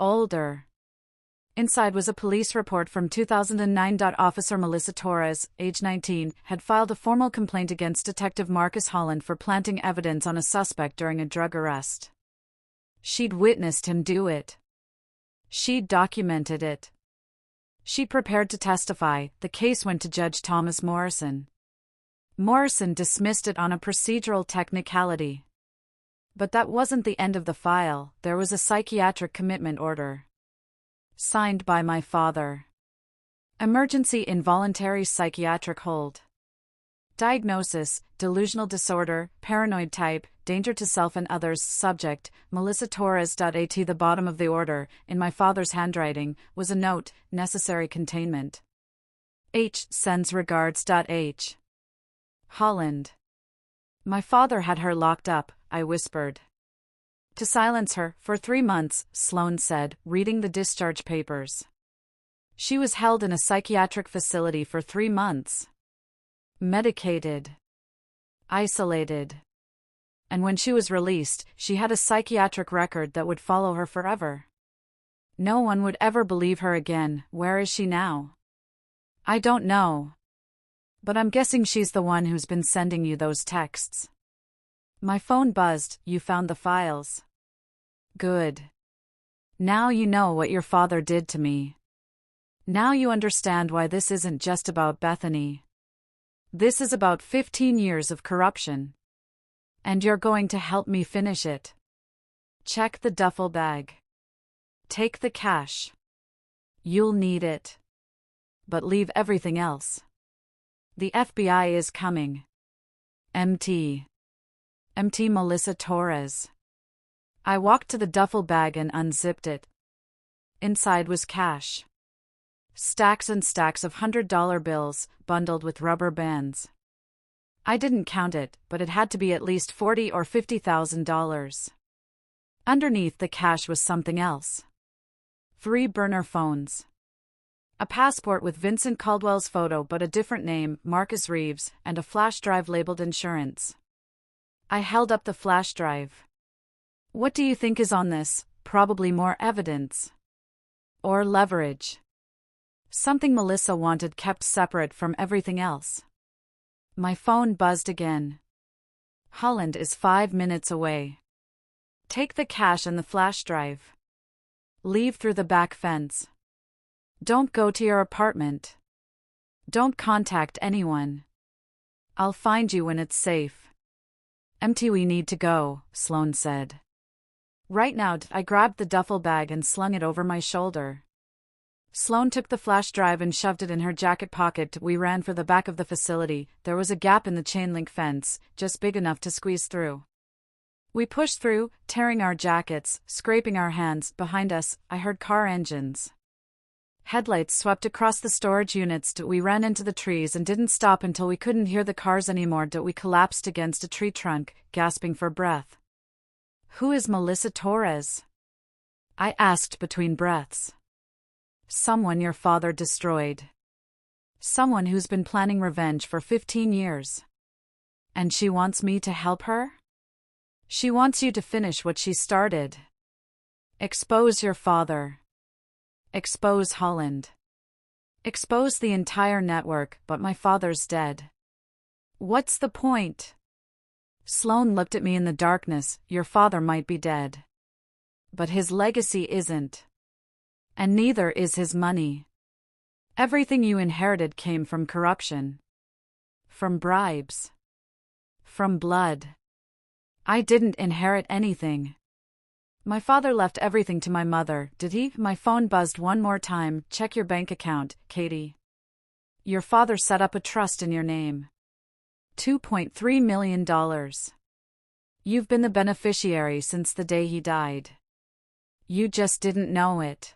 S1: Older. Inside was a police report from 2009. Officer Melissa Torres, age 19, had filed a formal complaint against Detective Marcus Holland for planting evidence on a suspect during a drug arrest. She'd witnessed him do it. She'd documented it. She'd prepared to testify. The case went to Judge Thomas Morrison. Morrison dismissed it on a procedural technicality. But that wasn't the end of the file. There was a psychiatric commitment order. Signed by my father. Emergency involuntary psychiatric hold. Diagnosis, delusional disorder, paranoid type, danger to self and others. Subject, Melissa Torres. At the bottom of the order, in my father's handwriting, was a note, necessary containment. H. Sends regards. H. Holland. My father had her locked up, I whispered. To silence her, for 3 months, Sloane said, reading the discharge papers. She was held in a psychiatric facility for 3 months. Medicated. Isolated. And when she was released, she had a psychiatric record that would follow her forever. No one would ever believe her again. Where is she now? I don't know. But I'm guessing she's the one who's been sending you those texts. My phone buzzed. You found the files. Good. Now you know what your father did to me. Now you understand why this isn't just about Bethany. This is about 15 years of corruption. And you're going to help me finish it. Check the duffel bag. Take the cash. You'll need it. But leave everything else. The FBI is coming. MT. Melissa Torres. I walked to the duffel bag and unzipped it. Inside was cash. Stacks and stacks of $100 bills, bundled with rubber bands. I didn't count it, but it had to be at least $40,000 or $50,000. Underneath the cash was something else. 3 burner phones. A passport with Vincent Caldwell's photo but a different name, Marcus Reeves, and a flash drive labeled insurance. I held up the flash drive. What do you think is on this? Probably more evidence. Or leverage. Something Melissa wanted kept separate from everything else. My phone buzzed again. Holland is 5 minutes away. Take the cash and the flash drive. Leave through the back fence. Don't go to your apartment. Don't contact anyone. I'll find you when it's safe. Empty, we need to go, Sloane said. Right now. I grabbed the duffel bag and slung it over my shoulder. Sloane took the flash drive and shoved it in her jacket pocket. We ran for the back of the facility. There was a gap in the chain-link fence, just big enough to squeeze through. We pushed through, tearing our jackets, scraping our hands. Behind us, I heard car engines. Headlights swept across the storage units. We ran into the trees and didn't stop until we couldn't hear the cars anymore. We collapsed against a tree trunk, gasping for breath. Who is Melissa Torres? I asked between breaths. Someone your father destroyed. Someone who's been planning revenge for 15 years. And she wants me to help her? She wants you to finish what she started. Expose your father. Expose Holland. Expose the entire network, but my father's dead. What's the point? Sloane looked at me in the darkness. Your father might be dead. But his legacy isn't. And neither is his money. Everything you inherited came from corruption. From bribes. From blood. I didn't inherit anything. My father left everything to my mother, did he? My phone buzzed one more time. Check your bank account, Katie. Your father set up a trust in your name. $2.3 million. You've been the beneficiary since the day he died. You just didn't know it.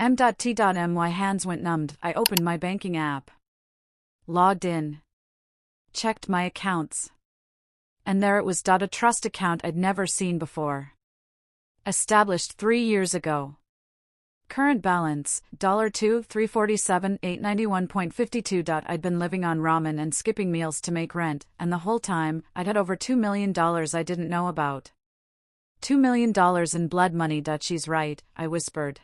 S1: My hands went numbed. I opened my banking app. Logged in. Checked my accounts. And there it was. A trust account I'd never seen before. Established 3 years ago. Current balance, $2,347,891.52. I'd been living on ramen and skipping meals to make rent, and the whole time, I'd had over $2 million I didn't know about. $2 million in blood money. She's right, I whispered.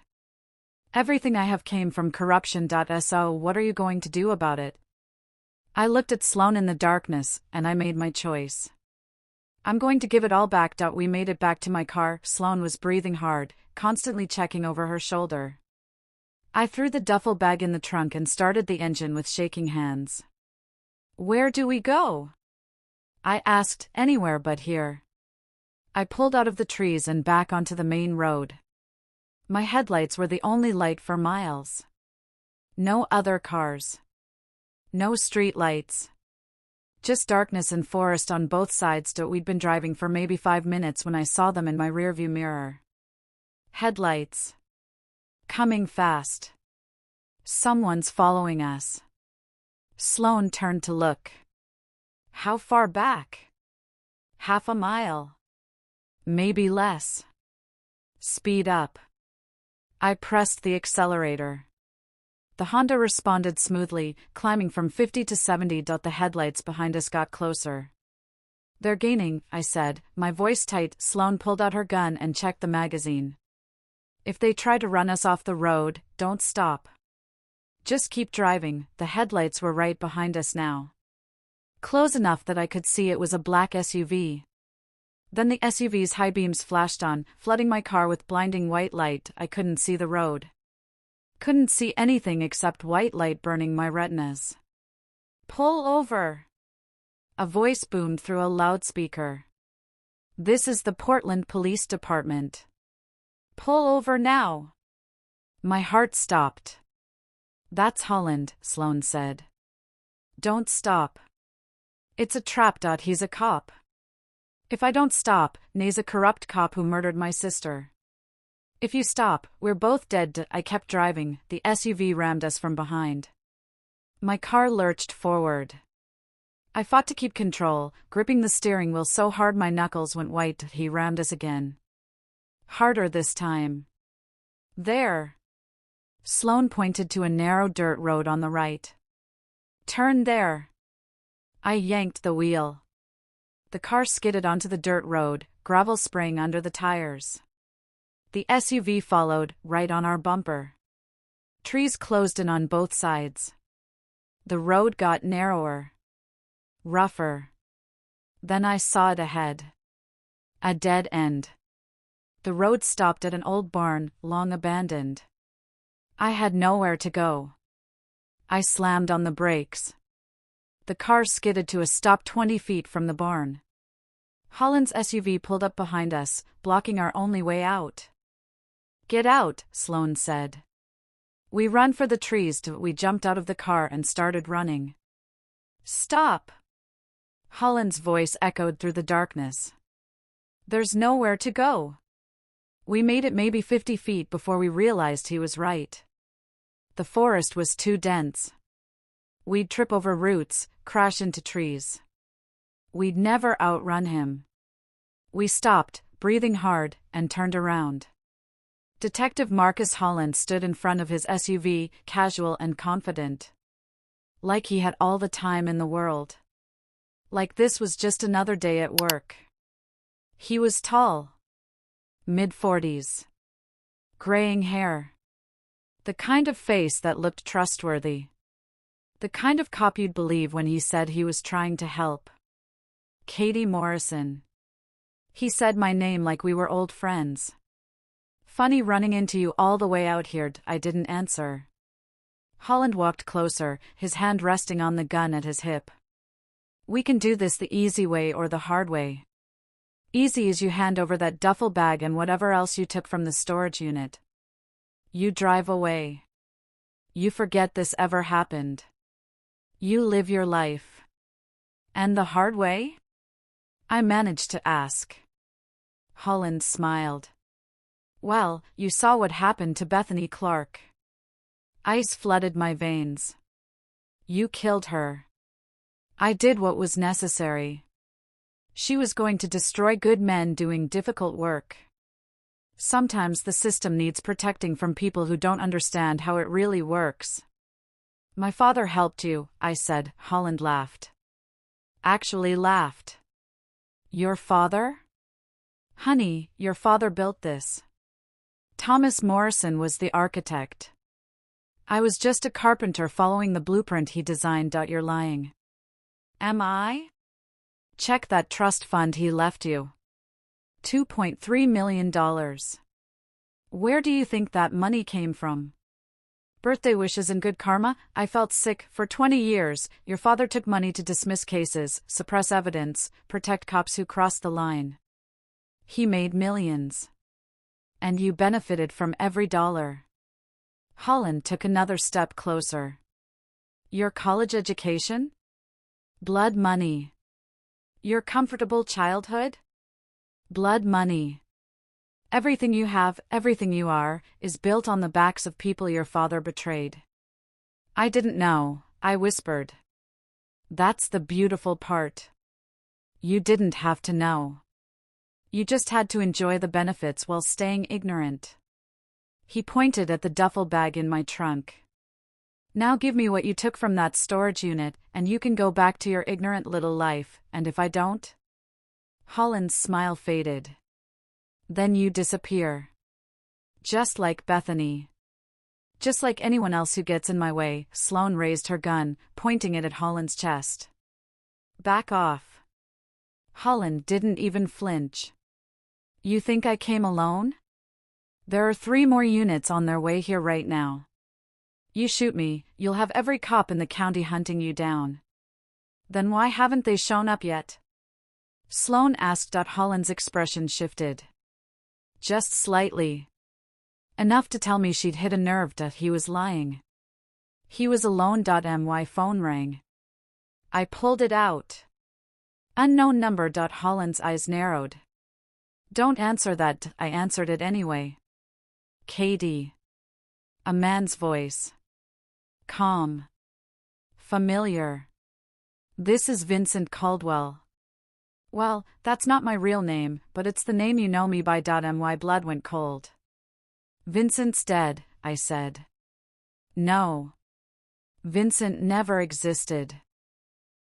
S1: Everything I have came from corruption. So what are you going to do about it? I looked at Sloane in the darkness, and I made my choice. I'm going to give it all back. We made it back to my car. Sloane was breathing hard, constantly checking over her shoulder. I threw the duffel bag in the trunk and started the engine with shaking hands. Where do we go? I asked. Anywhere but here. I pulled out of the trees and back onto the main road. My headlights were the only light for miles. No other cars. No street lights. Just darkness and forest on both sides. We'd been driving for maybe 5 minutes when I saw them in my rearview mirror. Headlights. Coming fast. Someone's following us. Sloane turned to look. How far back? Half a mile. Maybe less. Speed up. I pressed the accelerator. The Honda responded smoothly, climbing from 50 to 70. The headlights behind us got closer. They're gaining, I said, my voice tight. Sloane pulled out her gun and checked the magazine. If they try to run us off the road, don't stop. Just keep driving. The headlights were right behind us now. Close enough that I could see it was a black SUV. Then the SUV's high beams flashed on, flooding my car with blinding white light. I couldn't see the road. Couldn't see anything except white light burning my retinas. Pull over. A voice boomed through a loudspeaker. This is the Portland Police Department. Pull over now. My heart stopped. That's Holland, Sloane said. Don't stop. It's a trap. He's a cop. If I don't stop, Nay's a corrupt cop who murdered my sister. If you stop, we're both dead. I kept driving. The SUV rammed us from behind. My car lurched forward. I fought to keep control, gripping the steering wheel so hard my knuckles went white. He rammed us again. Harder this time. There. Sloane pointed to a narrow dirt road on the right. Turn there. I yanked the wheel. The car skidded onto the dirt road, gravel spraying under the tires. The SUV followed, right on our bumper. Trees closed in on both sides. The road got narrower, rougher. Then I saw it ahead. A dead end. The road stopped at an old barn, long abandoned. I had nowhere to go. I slammed on the brakes. The car skidded to a stop 20 feet from the barn. Holland's SUV pulled up behind us, blocking our only way out. "Get out," Sloane said. We ran for the trees till we jumped out of the car and started running. "Stop!" Holland's voice echoed through the darkness. "There's nowhere to go." We made it maybe 50 feet before we realized he was right. The forest was too dense. We'd trip over roots, crash into trees. We'd never outrun him. We stopped, breathing hard, and turned around. Detective Marcus Holland stood in front of his SUV, casual and confident. Like he had all the time in the world. Like this was just another day at work. He was tall. Mid-40s. Graying hair. The kind of face that looked trustworthy. The kind of cop you'd believe when he said he was trying to help. Katie Morrison. He said my name like we were old friends. "Funny running into you all the way out here," I didn't answer. Holland walked closer, his hand resting on the gun at his hip. "We can do this the easy way or the hard way. Easy is you hand over that duffel bag and whatever else you took from the storage unit. You drive away. You forget this ever happened. You live your life. And the hard way?" I managed to ask. Holland smiled. "Well, you saw what happened to Bethany Clark. Ice flooded my veins. You killed her. I did what was necessary. She was going to destroy good men doing difficult work. Sometimes the system needs protecting from people who don't understand how it really works." "My father helped you," I said. Holland laughed. Actually laughed. "Your father?" "Honey, your father built this. Thomas Morrison was the architect. I was just a carpenter following the blueprint he designed. You're lying." "Am I?" "Check that trust fund he left you. $2.3 million. Where do you think that money came from? Birthday wishes and good karma?" I felt sick. "For 20 years, your father took money to dismiss cases, suppress evidence, protect cops who crossed the line. He made millions. And you benefited from every dollar." Holland took another step closer. "Your college education? Blood money. Your comfortable childhood? Blood money. Everything you have, everything you are, is built on the backs of people your father betrayed." "I didn't know," I whispered. "That's the beautiful part. You didn't have to know. You just had to enjoy the benefits while staying ignorant." He pointed at the duffel bag in my trunk. "Now give me what you took from that storage unit, and you can go back to your ignorant little life, and if I don't?" Holland's smile faded. "Then you disappear. Just like Bethany. Just like anyone else who gets in my way." Sloane raised her gun, pointing it at Holland's chest. "Back off." Holland didn't even flinch. "You think I came alone? There are 3 more units on their way here right now. You shoot me, you'll have every cop in the county hunting you down. Then why haven't they shown up yet?" Sloane asked. Holland's expression shifted. Just slightly. Enough to tell me she'd hit a nerve. He was lying. He was alone. My phone rang. I pulled it out. Unknown number. Holland's eyes narrowed. "Don't answer that." I answered it anyway. "Katie." A man's voice. Calm. Familiar. "This is Vincent Caldwell." "Well, that's not my real name, but it's the name you know me by. My blood went cold. "Vincent's dead," I said. "No. Vincent never existed.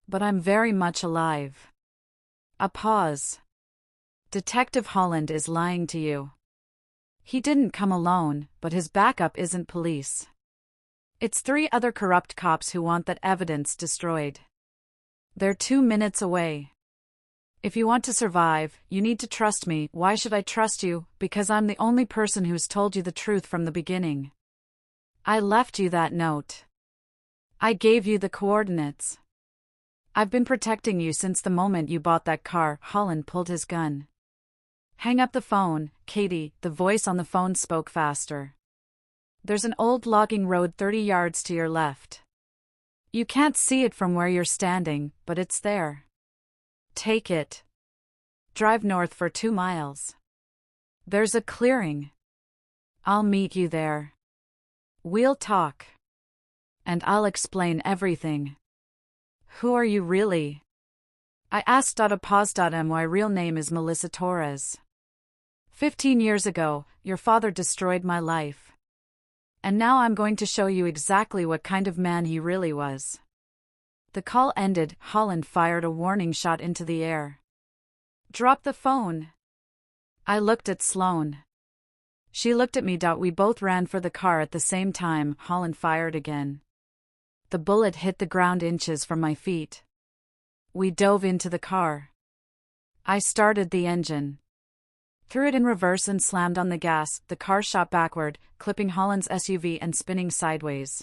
S1: But I'm very much alive." A pause. Detective Holland is lying to you. He didn't come alone, but his backup isn't police. It's 3 other corrupt cops who want that evidence destroyed. They're 2 minutes away. If you want to survive, you need to trust me. Why should I trust you? Because I'm the only person who's told you the truth from the beginning. I left you that note. I gave you the coordinates. I've been protecting you since the moment you bought that car. Holland pulled his gun. Hang up the phone, Katie. The voice on the phone spoke faster. There's an old logging road 30 yards to your left. You can't see it from where you're standing, but it's there. Take it. Drive north for 2 miles. There's a clearing. I'll meet you there. We'll talk. And I'll explain everything. Who are you really? I asked. My real name is Melissa Torres. 15 years ago, your father destroyed my life. And now I'm going to show you exactly what kind of man he really was. The call ended. Holland fired a warning shot into the air. Drop the phone. I looked at Sloane. She looked at me. We both ran for the car at the same time. Holland fired again. The bullet hit the ground inches from my feet. We dove into the car. I started the engine. Threw it in reverse and slammed on the gas. The car shot backward, clipping Holland's SUV and spinning sideways.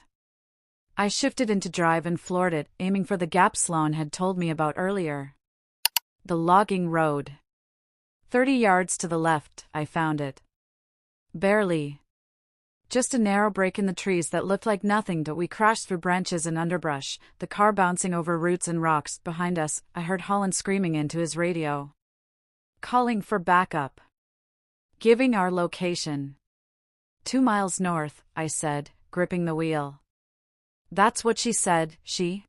S1: I shifted into drive and floored it, aiming for the gap Sloane had told me about earlier. The logging road. 30 yards to the left, I found it. Barely. Just a narrow break in the trees that looked like nothing. We crashed through branches and underbrush, the car bouncing over roots and rocks. Behind us, I heard Holland screaming into his radio. Calling for backup. Giving our location. 2 miles north, I said, gripping the wheel. That's what she said, she?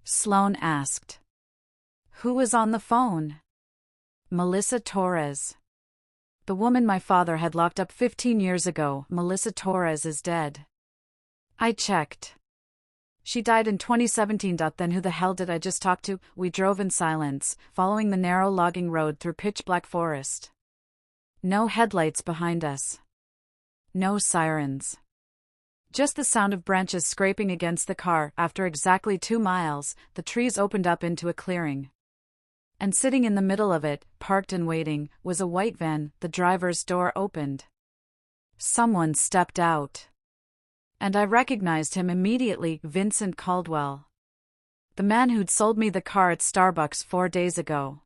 S1: Sloane asked. Who was on the phone? Melissa Torres. The woman my father had locked up 15 years ago. Melissa Torres is dead. I checked. She died in 2017. Then who the hell did I just talk to? We drove in silence, following the narrow logging road through pitch-black forest. No headlights behind us. No sirens. Just the sound of branches scraping against the car. After exactly 2 miles, the trees opened up into a clearing. And sitting in the middle of it, parked and waiting, was a white van. The driver's door opened. Someone stepped out. And I recognized him immediately. Vincent Caldwell. The man who'd sold me the car at Starbucks 4 days ago.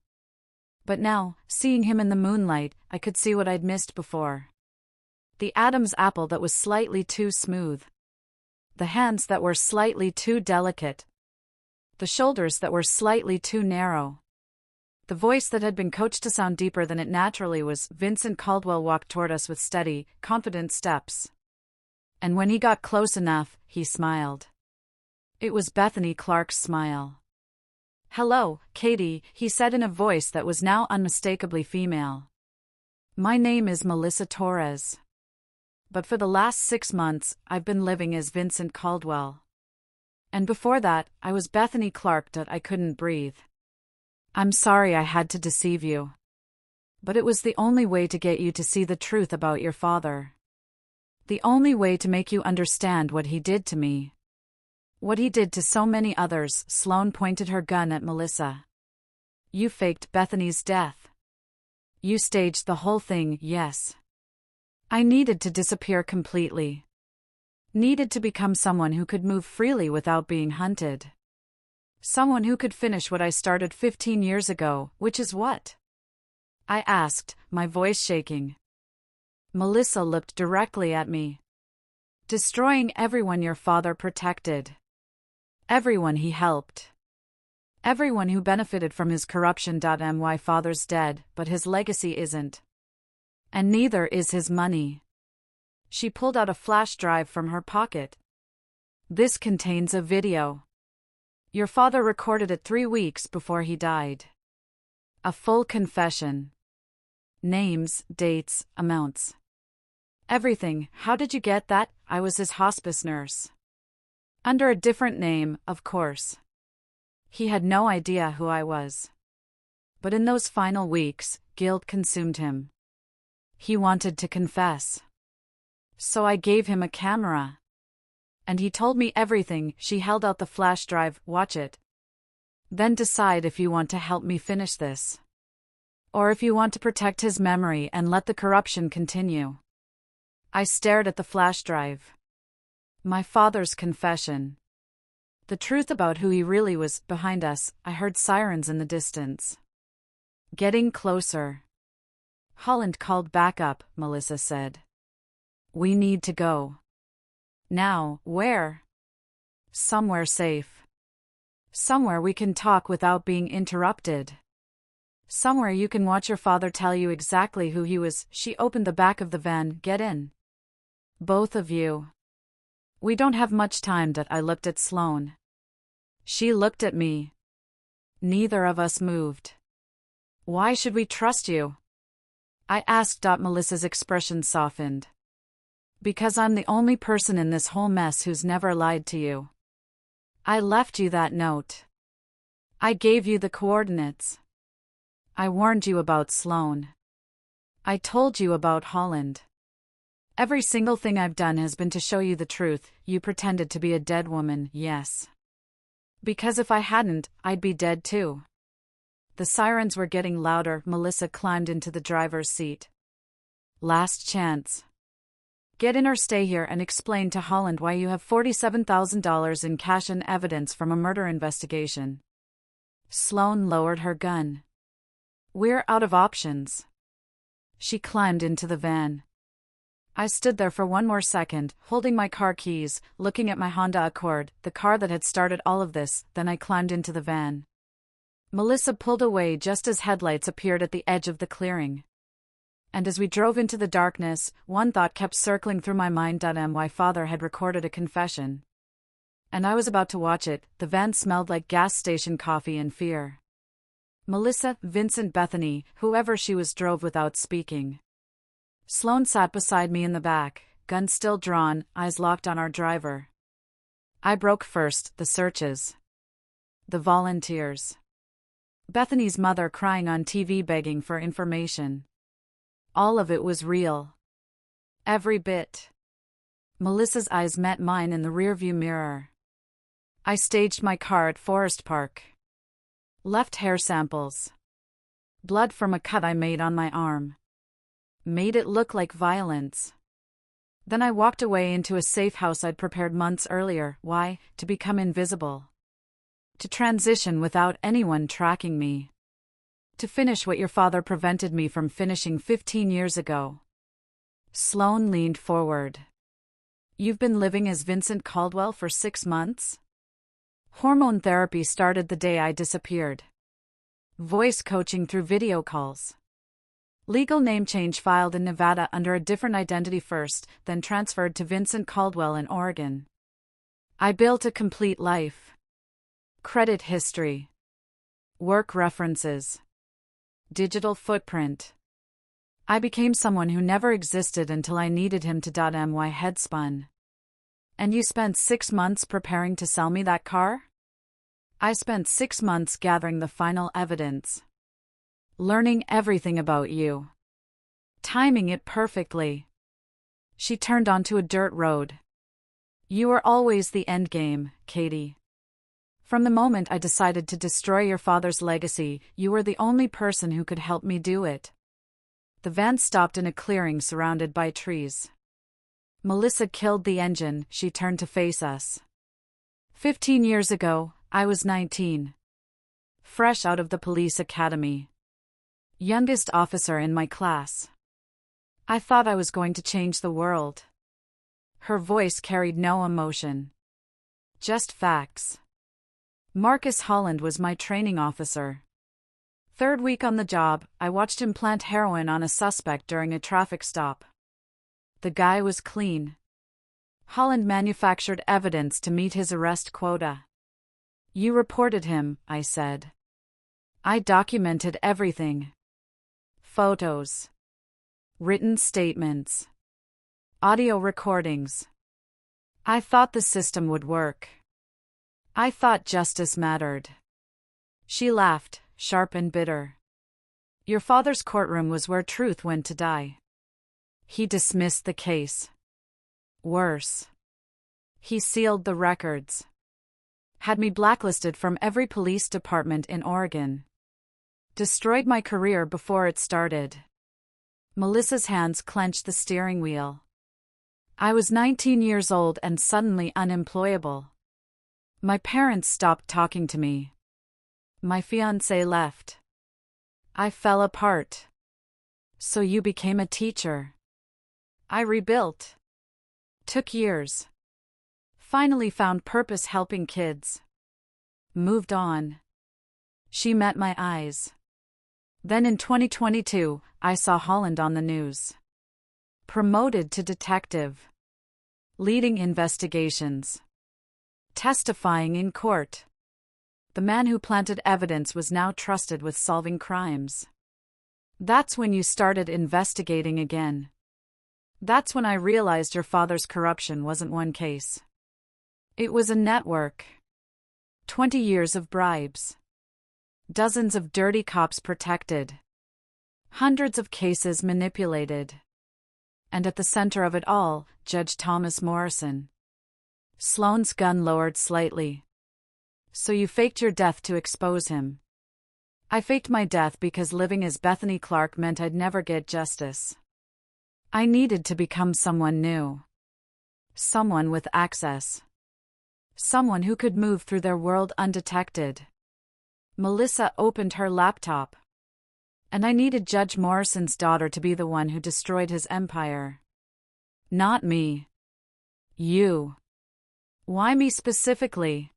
S1: But now, seeing him in the moonlight, I could see what I'd missed before. The Adam's apple that was slightly too smooth. The hands that were slightly too delicate. The shoulders that were slightly too narrow. The voice that had been coached to sound deeper than it naturally was. Vincent Caldwell walked toward us with steady, confident steps. And when he got close enough, he smiled. It was Bethany Clark's smile. Hello, Katie, he said in a voice that was now unmistakably female. My name is Melissa Torres. But for the last 6 months, I've been living as Vincent Caldwell. And before that, I was Bethany Clark. I couldn't breathe. I'm sorry I had to deceive you. But it was the only way to get you to see the truth about your father. The only way to make you understand what he did to me. What he did to so many others. Sloane pointed her gun at Melissa. You faked Bethany's death. You staged the whole thing, yes. I needed to disappear completely. Needed to become someone who could move freely without being hunted. Someone who could finish what I started 15 years ago, which is what? I asked, my voice shaking. Melissa looked directly at me. Destroying everyone your father protected. Everyone he helped. Everyone who benefited from his corruption. My father's dead, but his legacy isn't. And neither is his money. She pulled out a flash drive from her pocket. This contains a video. Your father recorded it 3 weeks before he died. A full confession. Names, dates, amounts. Everything. How did you get that? I was his hospice nurse. Under a different name, of course. He had no idea who I was. But in those final weeks, guilt consumed him. He wanted to confess. So I gave him a camera. And he told me everything. She held out the flash drive. Watch it. Then decide if you want to help me finish this. Or if you want to protect his memory and let the corruption continue. I stared at the flash drive. My father's confession. The truth about who he really was. Behind us, I heard sirens in the distance. Getting closer. Holland called back up, Melissa said. We need to go. Now, where? Somewhere safe. Somewhere we can talk without being interrupted. Somewhere you can watch your father tell you exactly who he was. She opened the back of the van. Get in. Both of you. We don't have much time. I looked at Sloane. She looked at me. Neither of us moved. Why should we trust you? I asked. Melissa's expression softened. Because I'm the only person in this whole mess who's never lied to you. I left you that note. I gave you the coordinates. I warned you about Sloane. I told you about Holland. Every single thing I've done has been to show you the truth. You pretended to be a dead woman, yes. Because if I hadn't, I'd be dead too. The sirens were getting louder. Melissa climbed into the driver's seat. Last chance. Get in or stay here and explain to Holland why you have $47,000 in cash and evidence from a murder investigation. Sloane lowered her gun. We're out of options. She climbed into the van. I stood there for one more second, holding my car keys, looking at my Honda Accord, the car that had started all of this. Then I climbed into the van. Melissa pulled away just as headlights appeared at the edge of the clearing. And as we drove into the darkness, one thought kept circling through my mind. My father had recorded a confession. And I was about to watch it. The van smelled like gas station coffee and fear. Melissa, Vincent, Bethany, whoever she was, drove without speaking. Sloane sat beside me in the back, gun still drawn, eyes locked on our driver. I broke first. The searches. The volunteers. Bethany's mother crying on TV begging for information. All of it was real. Every bit. Melissa's eyes met mine in the rearview mirror. I staged my car at Forest Park. Left hair samples. Blood from a cut I made on my arm. Made it look like violence. Then I walked away into a safe house I'd prepared months earlier. Why? To become invisible. To transition without anyone tracking me. To finish what your father prevented me from finishing 15 years ago. Sloane leaned forward. You've been living as Vincent Caldwell for 6 months? Hormone therapy started the day I disappeared. Voice coaching through video calls. Legal name change filed in Nevada under a different identity first, then transferred to Vincent Caldwell in Oregon. I built a complete life. Credit history. Work references. Digital footprint. I became someone who never existed until I needed him to. My head spun. And you spent 6 months preparing to sell me that car? I spent 6 months gathering the final evidence. Learning everything about you. Timing it perfectly. She turned onto a dirt road. You were always the endgame, Katie. From the moment I decided to destroy your father's legacy, you were the only person who could help me do it. The van stopped in a clearing surrounded by trees. Melissa killed the engine. She turned to face us. 15 years ago, I was 19. Fresh out of the police academy. Youngest officer in my class. I thought I was going to change the world. Her voice carried no emotion. Just facts. Marcus Holland was my training officer. 3rd week on the job, I watched him plant heroin on a suspect during a traffic stop. The guy was clean. Holland manufactured evidence to meet his arrest quota. You reported him, I said. I documented everything. Photos. Written statements. Audio recordings. I thought the system would work. I thought justice mattered. She laughed, sharp and bitter. Your father's courtroom was where truth went to die. He dismissed the case. Worse. He sealed the records. Had me blacklisted from every police department in Oregon. Destroyed my career before it started. Melissa's hands clenched the steering wheel. I was 19 years old and suddenly unemployable. My parents stopped talking to me. My fiancé left. I fell apart. So you became a teacher. I rebuilt. Took years. Finally found purpose helping kids. Moved on. She met my eyes. Then in 2022, I saw Holland on the news. Promoted to detective. Leading investigations. Testifying in court. The man who planted evidence was now trusted with solving crimes. That's when you started investigating again. That's when I realized your father's corruption wasn't one case. It was a network. 20 years of bribes. Dozens of dirty cops protected. Hundreds of cases manipulated. And at the center of it all, Judge Thomas Morrison. Sloane's gun lowered slightly. So you faked your death to expose him. I faked my death because living as Bethany Clark meant I'd never get justice. I needed to become someone new. Someone with access. Someone who could move through their world undetected. Melissa opened her laptop. And I needed Judge Morrison's daughter to be the one who destroyed his empire. Not me. You. Why me specifically?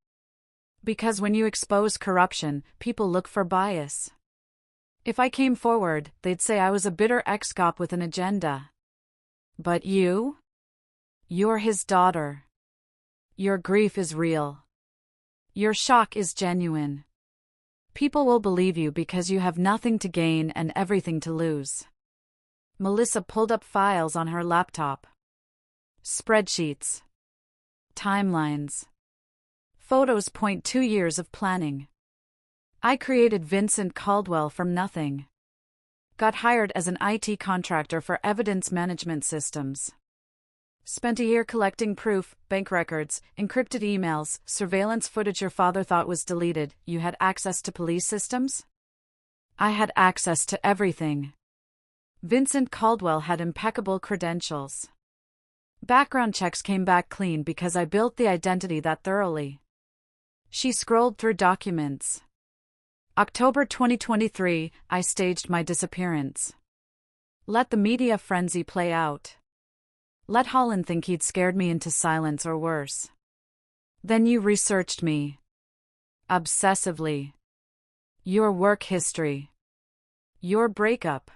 S1: Because when you expose corruption, people look for bias. If I came forward, they'd say I was a bitter ex-cop with an agenda. But you? You're his daughter. Your grief is real. Your shock is genuine. People will believe you because you have nothing to gain and everything to lose. Melissa pulled up files on her laptop. Spreadsheets. Timelines. Photos point 2 years of planning. I created Vincent Caldwell from nothing. Got hired as an IT contractor for evidence management systems. Spent a year collecting proof, bank records, encrypted emails, surveillance footage your father thought was deleted. You had access to police systems? I had access to everything. Vincent Caldwell had impeccable credentials. Background checks came back clean because I built the identity that thoroughly. She scrolled through documents. October 2023, I staged my disappearance. Let the media frenzy play out. Let Holland think he'd scared me into silence or worse. Then you researched me. Obsessively. Your work history. Your breakup.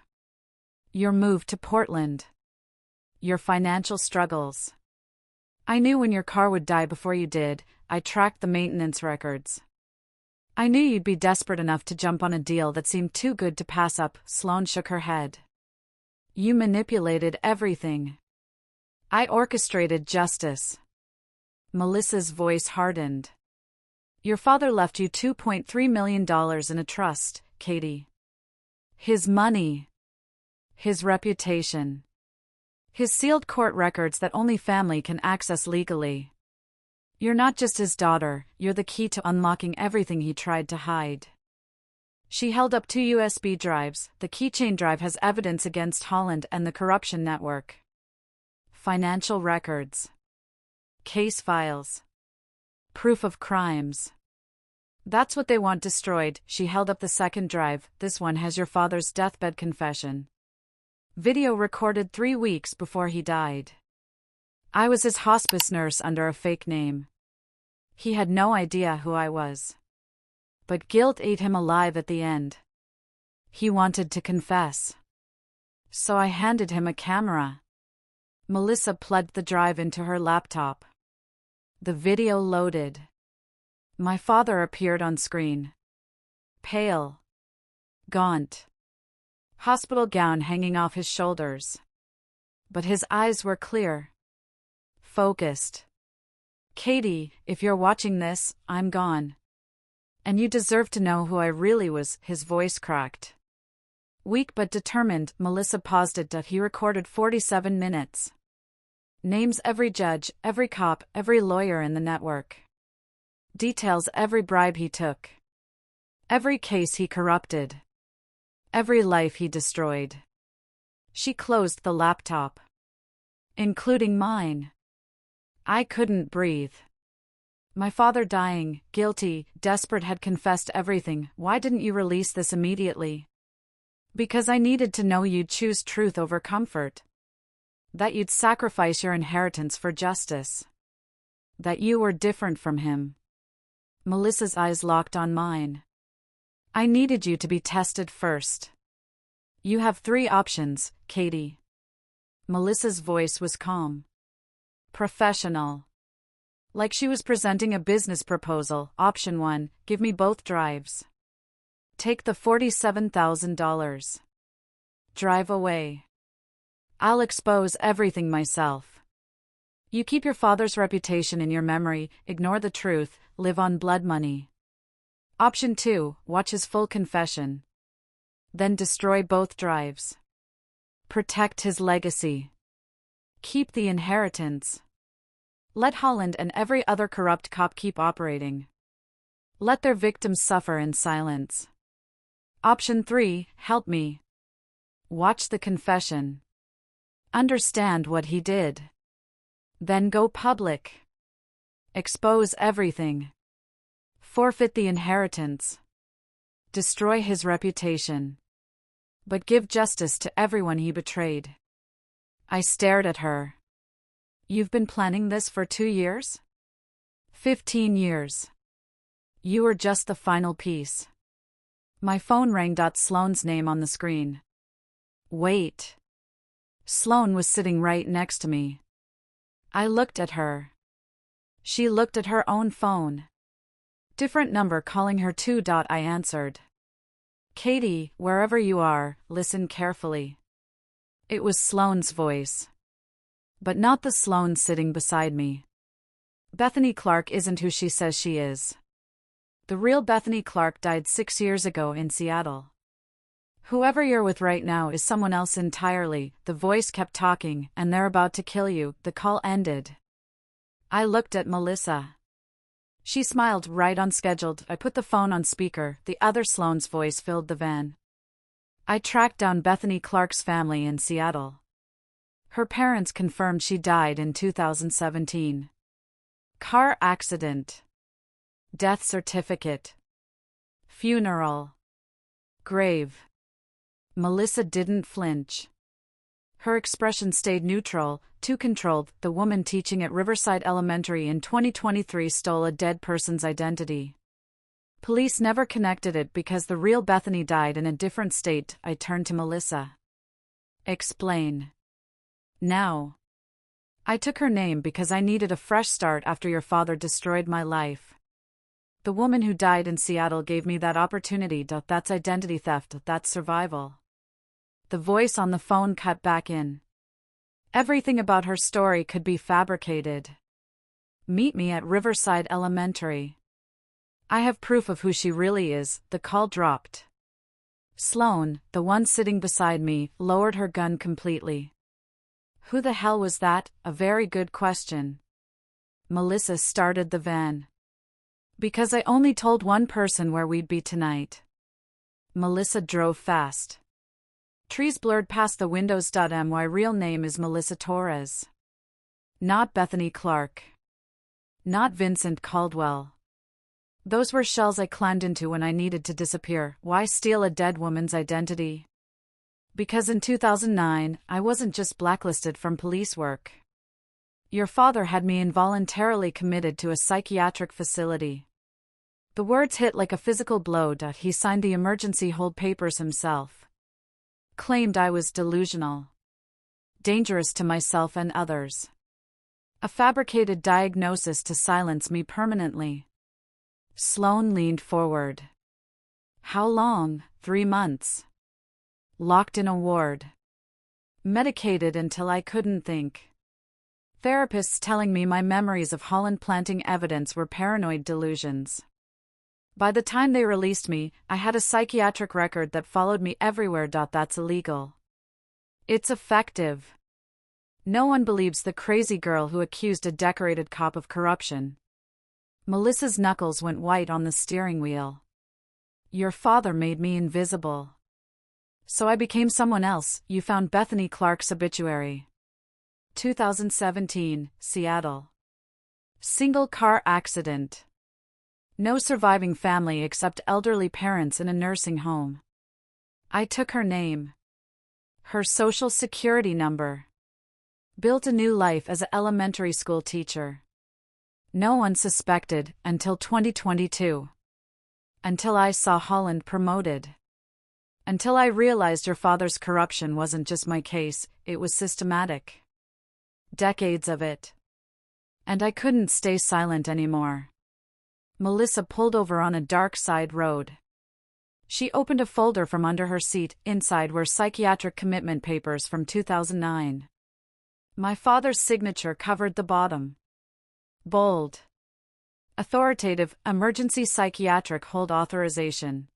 S1: Your move to Portland. Your financial struggles. I knew when your car would die before you did. I tracked the maintenance records. I knew you'd be desperate enough to jump on a deal that seemed too good to pass up. Sloane shook her head. You manipulated everything. I orchestrated justice. Melissa's voice hardened. Your father left you $2.3 million in a trust, Katie. His money. His reputation. His sealed court records that only family can access legally. You're not just his daughter, you're the key to unlocking everything he tried to hide. She held up 2 USB drives. The keychain drive has evidence against Holland and the corruption network. Financial records. Case files. Proof of crimes. That's what they want destroyed. She held up the second drive. This one has your father's deathbed confession. Video recorded 3 weeks before he died. I was his hospice nurse under a fake name. He had no idea who I was. But guilt ate him alive at the end. He wanted to confess. So I handed him a camera. Melissa plugged the drive into her laptop. The video loaded. My father appeared on screen. Pale. Gaunt. Hospital gown hanging off his shoulders. But his eyes were clear. Focused. Katie, if you're watching this, I'm gone. And you deserve to know who I really was. His voice cracked. Weak but determined, Melissa paused it. He recorded 47 minutes. Names every judge, every cop, every lawyer in the network. Details every bribe he took. Every case he corrupted. Every life he destroyed. She closed the laptop. Including mine. I couldn't breathe. My father dying, guilty, desperate, had confessed everything. Why didn't you release this immediately? Because I needed to know you'd choose truth over comfort. That you'd sacrifice your inheritance for justice. That you were different from him. Melissa's eyes locked on mine. I needed you to be tested first. You have 3 options, Katie. Melissa's voice was calm. Professional. Like she was presenting a business proposal. Option 1, give me both drives. Take the $47,000. Drive away. I'll expose everything myself. You keep your father's reputation in your memory, ignore the truth, live on blood money. Option 2, watch his full confession. Then destroy both drives. Protect his legacy. Keep the inheritance. Let Holland and every other corrupt cop keep operating. Let their victims suffer in silence. Option 3, help me. Watch the confession. Understand what he did. Then go public. Expose everything. Forfeit the inheritance. Destroy his reputation. But give justice to everyone he betrayed. I stared at her. You've been planning this for 2 years? 15 years. You were just the final piece. My phone rang. Sloane's name on the screen. Wait. Sloane was sitting right next to me. I looked at her. She looked at her own phone. Different number calling her too. I answered. Katie, wherever you are, listen carefully. It was Sloane's voice. But not the Sloane sitting beside me. Bethany Clark isn't who she says she is. The real Bethany Clark died 6 years ago in Seattle. Whoever you're with right now is someone else entirely. The voice kept talking, and they're about to kill you. The call ended. I looked at Melissa. She smiled. Right on scheduled. I put the phone on speaker. The other Sloane's voice filled the van. I tracked down Bethany Clark's family in Seattle. Her parents confirmed she died in 2017. Car accident. Death certificate. Funeral. Grave. Melissa didn't flinch. Her expression stayed neutral, too controlled. The woman teaching at Riverside Elementary in 2023 stole a dead person's identity. Police never connected it because the real Bethany died in a different state. I turned to Melissa. Explain. Now. I took her name because I needed a fresh start after your father destroyed my life. The woman who died in Seattle gave me that opportunity. That's identity theft. That's survival. The voice on the phone cut back in. Everything about her story could be fabricated. Meet me at Riverside Elementary. I have proof of who she really is. The call dropped. Sloane, the one sitting beside me, lowered her gun completely. Who the hell was that? A very good question. Melissa started the van. Because I only told one person where we'd be tonight. Melissa drove fast. Trees blurred past the windows. My real name is Melissa Torres. Not Bethany Clark. Not Vincent Caldwell. Those were shells I climbed into when I needed to disappear. Why steal a dead woman's identity? Because in 2009, I wasn't just blacklisted from police work. Your father had me involuntarily committed to a psychiatric facility. The words hit like a physical blow. He signed the emergency hold papers himself. Claimed I was delusional. Dangerous to myself and others. A fabricated diagnosis to silence me permanently. Sloane leaned forward. How long? 3 months. Locked in a ward. Medicated until I couldn't think. Therapists telling me my memories of Holland planting evidence were paranoid delusions. By the time they released me, I had a psychiatric record that followed me everywhere. That's illegal. It's effective. No one believes the crazy girl who accused a decorated cop of corruption. Melissa's knuckles went white on the steering wheel. Your father made me invisible. So I became someone else. You found Bethany Clark's obituary. 2017, Seattle. Single car accident. No surviving family except elderly parents in a nursing home. I took her name. Her social security number. Built a new life as an elementary school teacher. No one suspected until 2022. Until I saw Holland promoted. Until I realized your father's corruption wasn't just my case, it was systematic. Decades of it. And I couldn't stay silent anymore. Melissa pulled over on a dark side road. She opened a folder from under her seat. Inside were psychiatric commitment papers from 2009. My father's signature covered the bottom. Bold. Authoritative, emergency psychiatric hold authorization.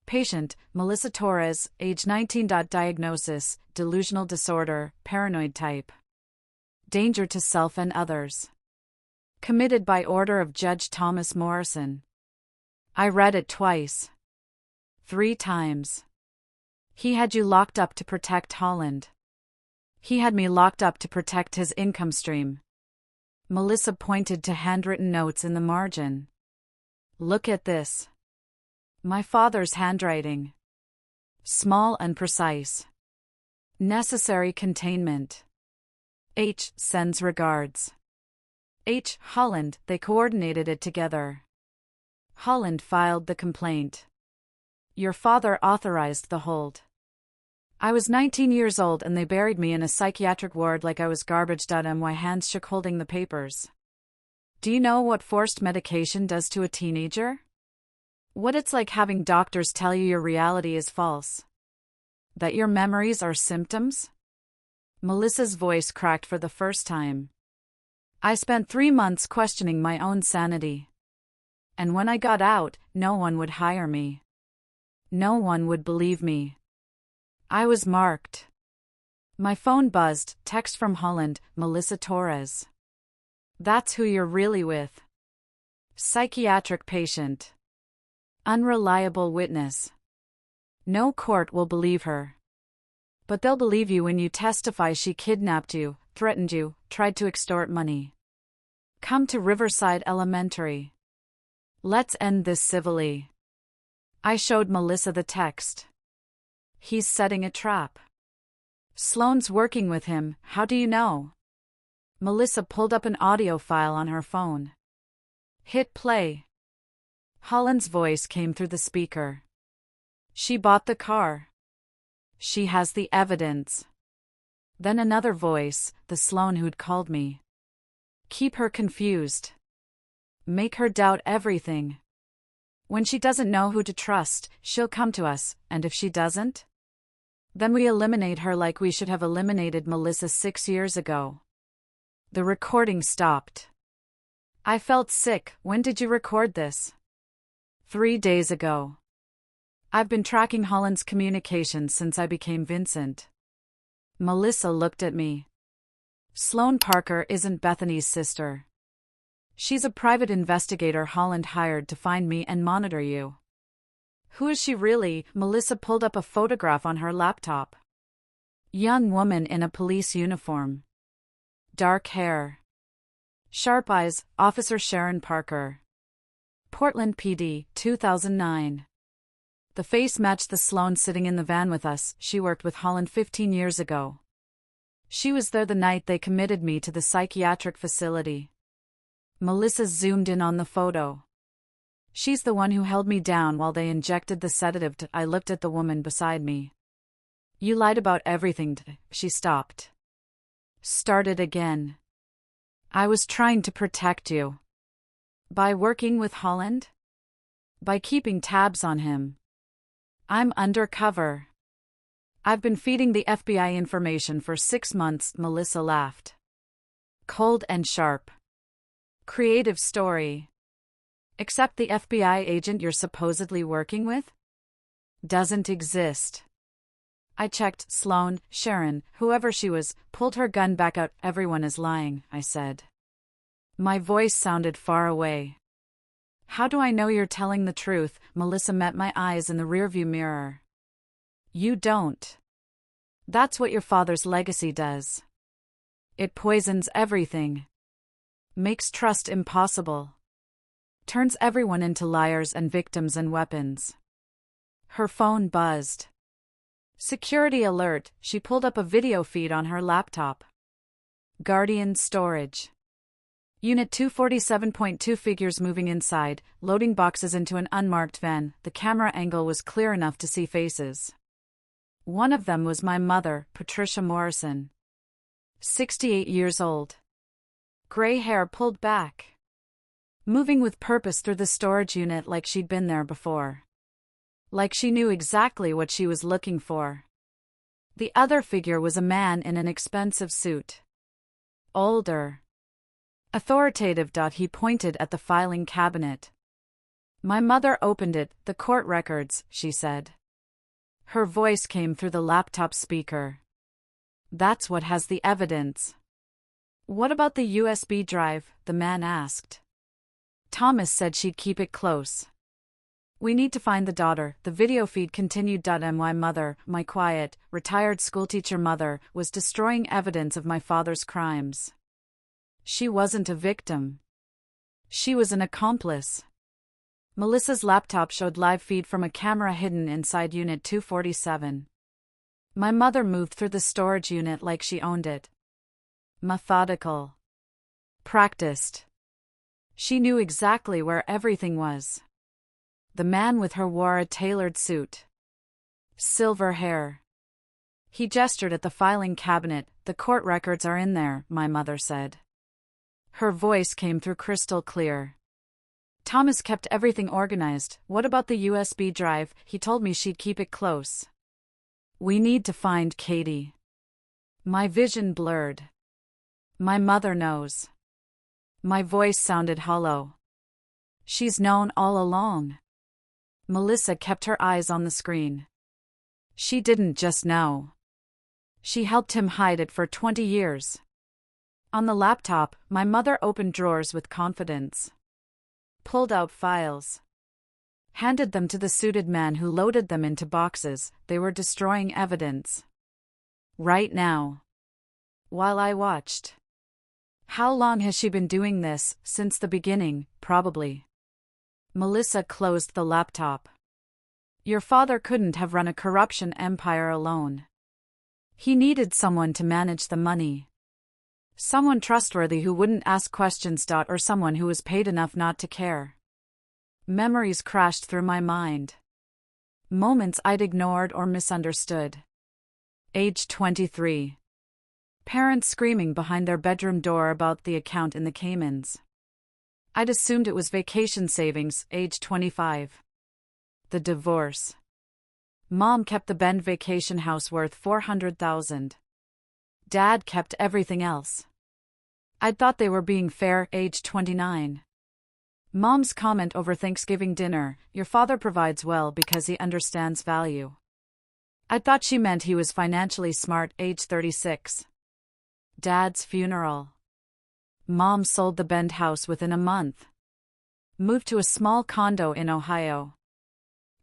S1: Patient, Melissa Torres, age 19. Diagnosis, delusional disorder, paranoid type. Danger to self and others. Committed by order of Judge Thomas Morrison. I read it twice. 3 times. He had you locked up to protect Holland. He had me locked up to protect his income stream. Melissa pointed to handwritten notes in the margin. Look at this. My father's handwriting. Small and precise. Necessary containment. H. sends regards. H. Holland, they coordinated it together. Holland filed the complaint. Your father authorized the hold. I was 19 years old and they buried me in a psychiatric ward like I was garbage. My hands shook holding the papers. Do you know what forced medication does to a teenager? What it's like having doctors tell you your reality is false. That your memories are symptoms? Melissa's voice cracked for the first time. I spent 3 months questioning my own sanity. And when I got out, no one would hire me. No one would believe me. I was marked. My phone buzzed, text from Holland, Melissa Torres. That's who you're really with. Psychiatric patient. Unreliable witness. No court will believe her. But they'll believe you when you testify she kidnapped you, threatened you, tried to extort money. Come to Riverside Elementary. Let's end this civilly. I showed Melissa the text. He's setting a trap. Sloane's working with him, how do you know? Melissa pulled up an audio file on her phone. Hit play. Holland's voice came through the speaker. She bought the car. She has the evidence. Then another voice, the Sloane who'd called me. Keep her confused. Make her doubt everything. When she doesn't know who to trust, she'll come to us, and if she doesn't? Then we eliminate her like we should have eliminated Melissa 6 years ago. The recording stopped. I felt sick. When did you record this? 3 days ago. I've been tracking Holland's communications since I became Vincent. Melissa looked at me. Sloane Parker isn't Bethany's sister. She's a private investigator Holland hired to find me and monitor you. Who is she really? Melissa pulled up a photograph on her laptop. Young woman in a police uniform. Dark hair. Sharp eyes, Officer Sharon Parker. Portland PD, 2009. The face matched the Sloane sitting in the van with us. She worked with Holland 15 years ago. She was there the night they committed me to the psychiatric facility. Melissa zoomed in on the photo. She's the one who held me down while they injected the sedative. I looked at the woman beside me. You lied about everything. She stopped. Started again. I was trying to protect you. By working with Holland? By keeping tabs on him. I'm undercover. I've been feeding the FBI information for 6 months, Melissa laughed. Cold and sharp. Creative story. Except the FBI agent you're supposedly working with? Doesn't exist. I checked. Sloane, Sharon, whoever she was, pulled her gun back out. Everyone is lying, I said. My voice sounded far away. How do I know you're telling the truth? Melissa met my eyes in the rearview mirror. You don't. That's what your father's legacy does. It poisons everything. Makes trust impossible. Turns everyone into liars and victims and weapons. Her phone buzzed. Security alert. She pulled up a video feed on her laptop. Guardian storage. Unit 247.2 figures moving inside, loading boxes into an unmarked van. The camera angle was clear enough to see faces. One of them was my mother, Patricia Morrison. 68 years old. Gray hair pulled back. Moving with purpose through the storage unit like she'd been there before. Like she knew exactly what she was looking for. The other figure was a man in an expensive suit. Older. Authoritative. He pointed at the filing cabinet. My mother opened it. The court records, she said. Her voice came through the laptop speaker. That's what has the evidence. What about the USB drive? The man asked. Thomas said she'd keep it close. We need to find the daughter, the video feed continued. My mother, my quiet, retired schoolteacher mother, was destroying evidence of my father's crimes. She wasn't a victim. She was an accomplice. Melissa's laptop showed live feed from a camera hidden inside Unit 247. My mother moved through the storage unit like she owned it. Methodical. Practiced. She knew exactly where everything was. The man with her wore a tailored suit. Silver hair. He gestured at the filing cabinet. The court records are in there, my mother said. Her voice came through crystal clear. Thomas kept everything organized. What about the USB drive? He told me she'd keep it close. We need to find Katie. My vision blurred. My mother knows. My voice sounded hollow. She's known all along. Melissa kept her eyes on the screen. She didn't just know. She helped him hide it for 20 years. On the laptop, my mother opened drawers with confidence. Pulled out files. Handed them to the suited man who loaded them into boxes. They were destroying evidence. Right now. While I watched. How long has she been doing this? Since the beginning, probably. Melissa closed the laptop. Your father couldn't have run a corruption empire alone. He needed someone to manage the money. Someone trustworthy who wouldn't ask questions. Or someone who was paid enough not to care. Memories crashed through my mind. Moments I'd ignored or misunderstood. Age 23. Parents screaming behind their bedroom door about the account in the Caymans. I'd assumed it was vacation savings. Age 25. The divorce. Mom kept the Bend vacation house worth $400,000. Dad kept everything else. I'd thought they were being fair. Age 29. Mom's comment over Thanksgiving dinner, your father provides well because he understands value. I thought she meant he was financially smart. Age 36. Dad's funeral. Mom sold the Bend house within a month. Moved to a small condo in Ohio.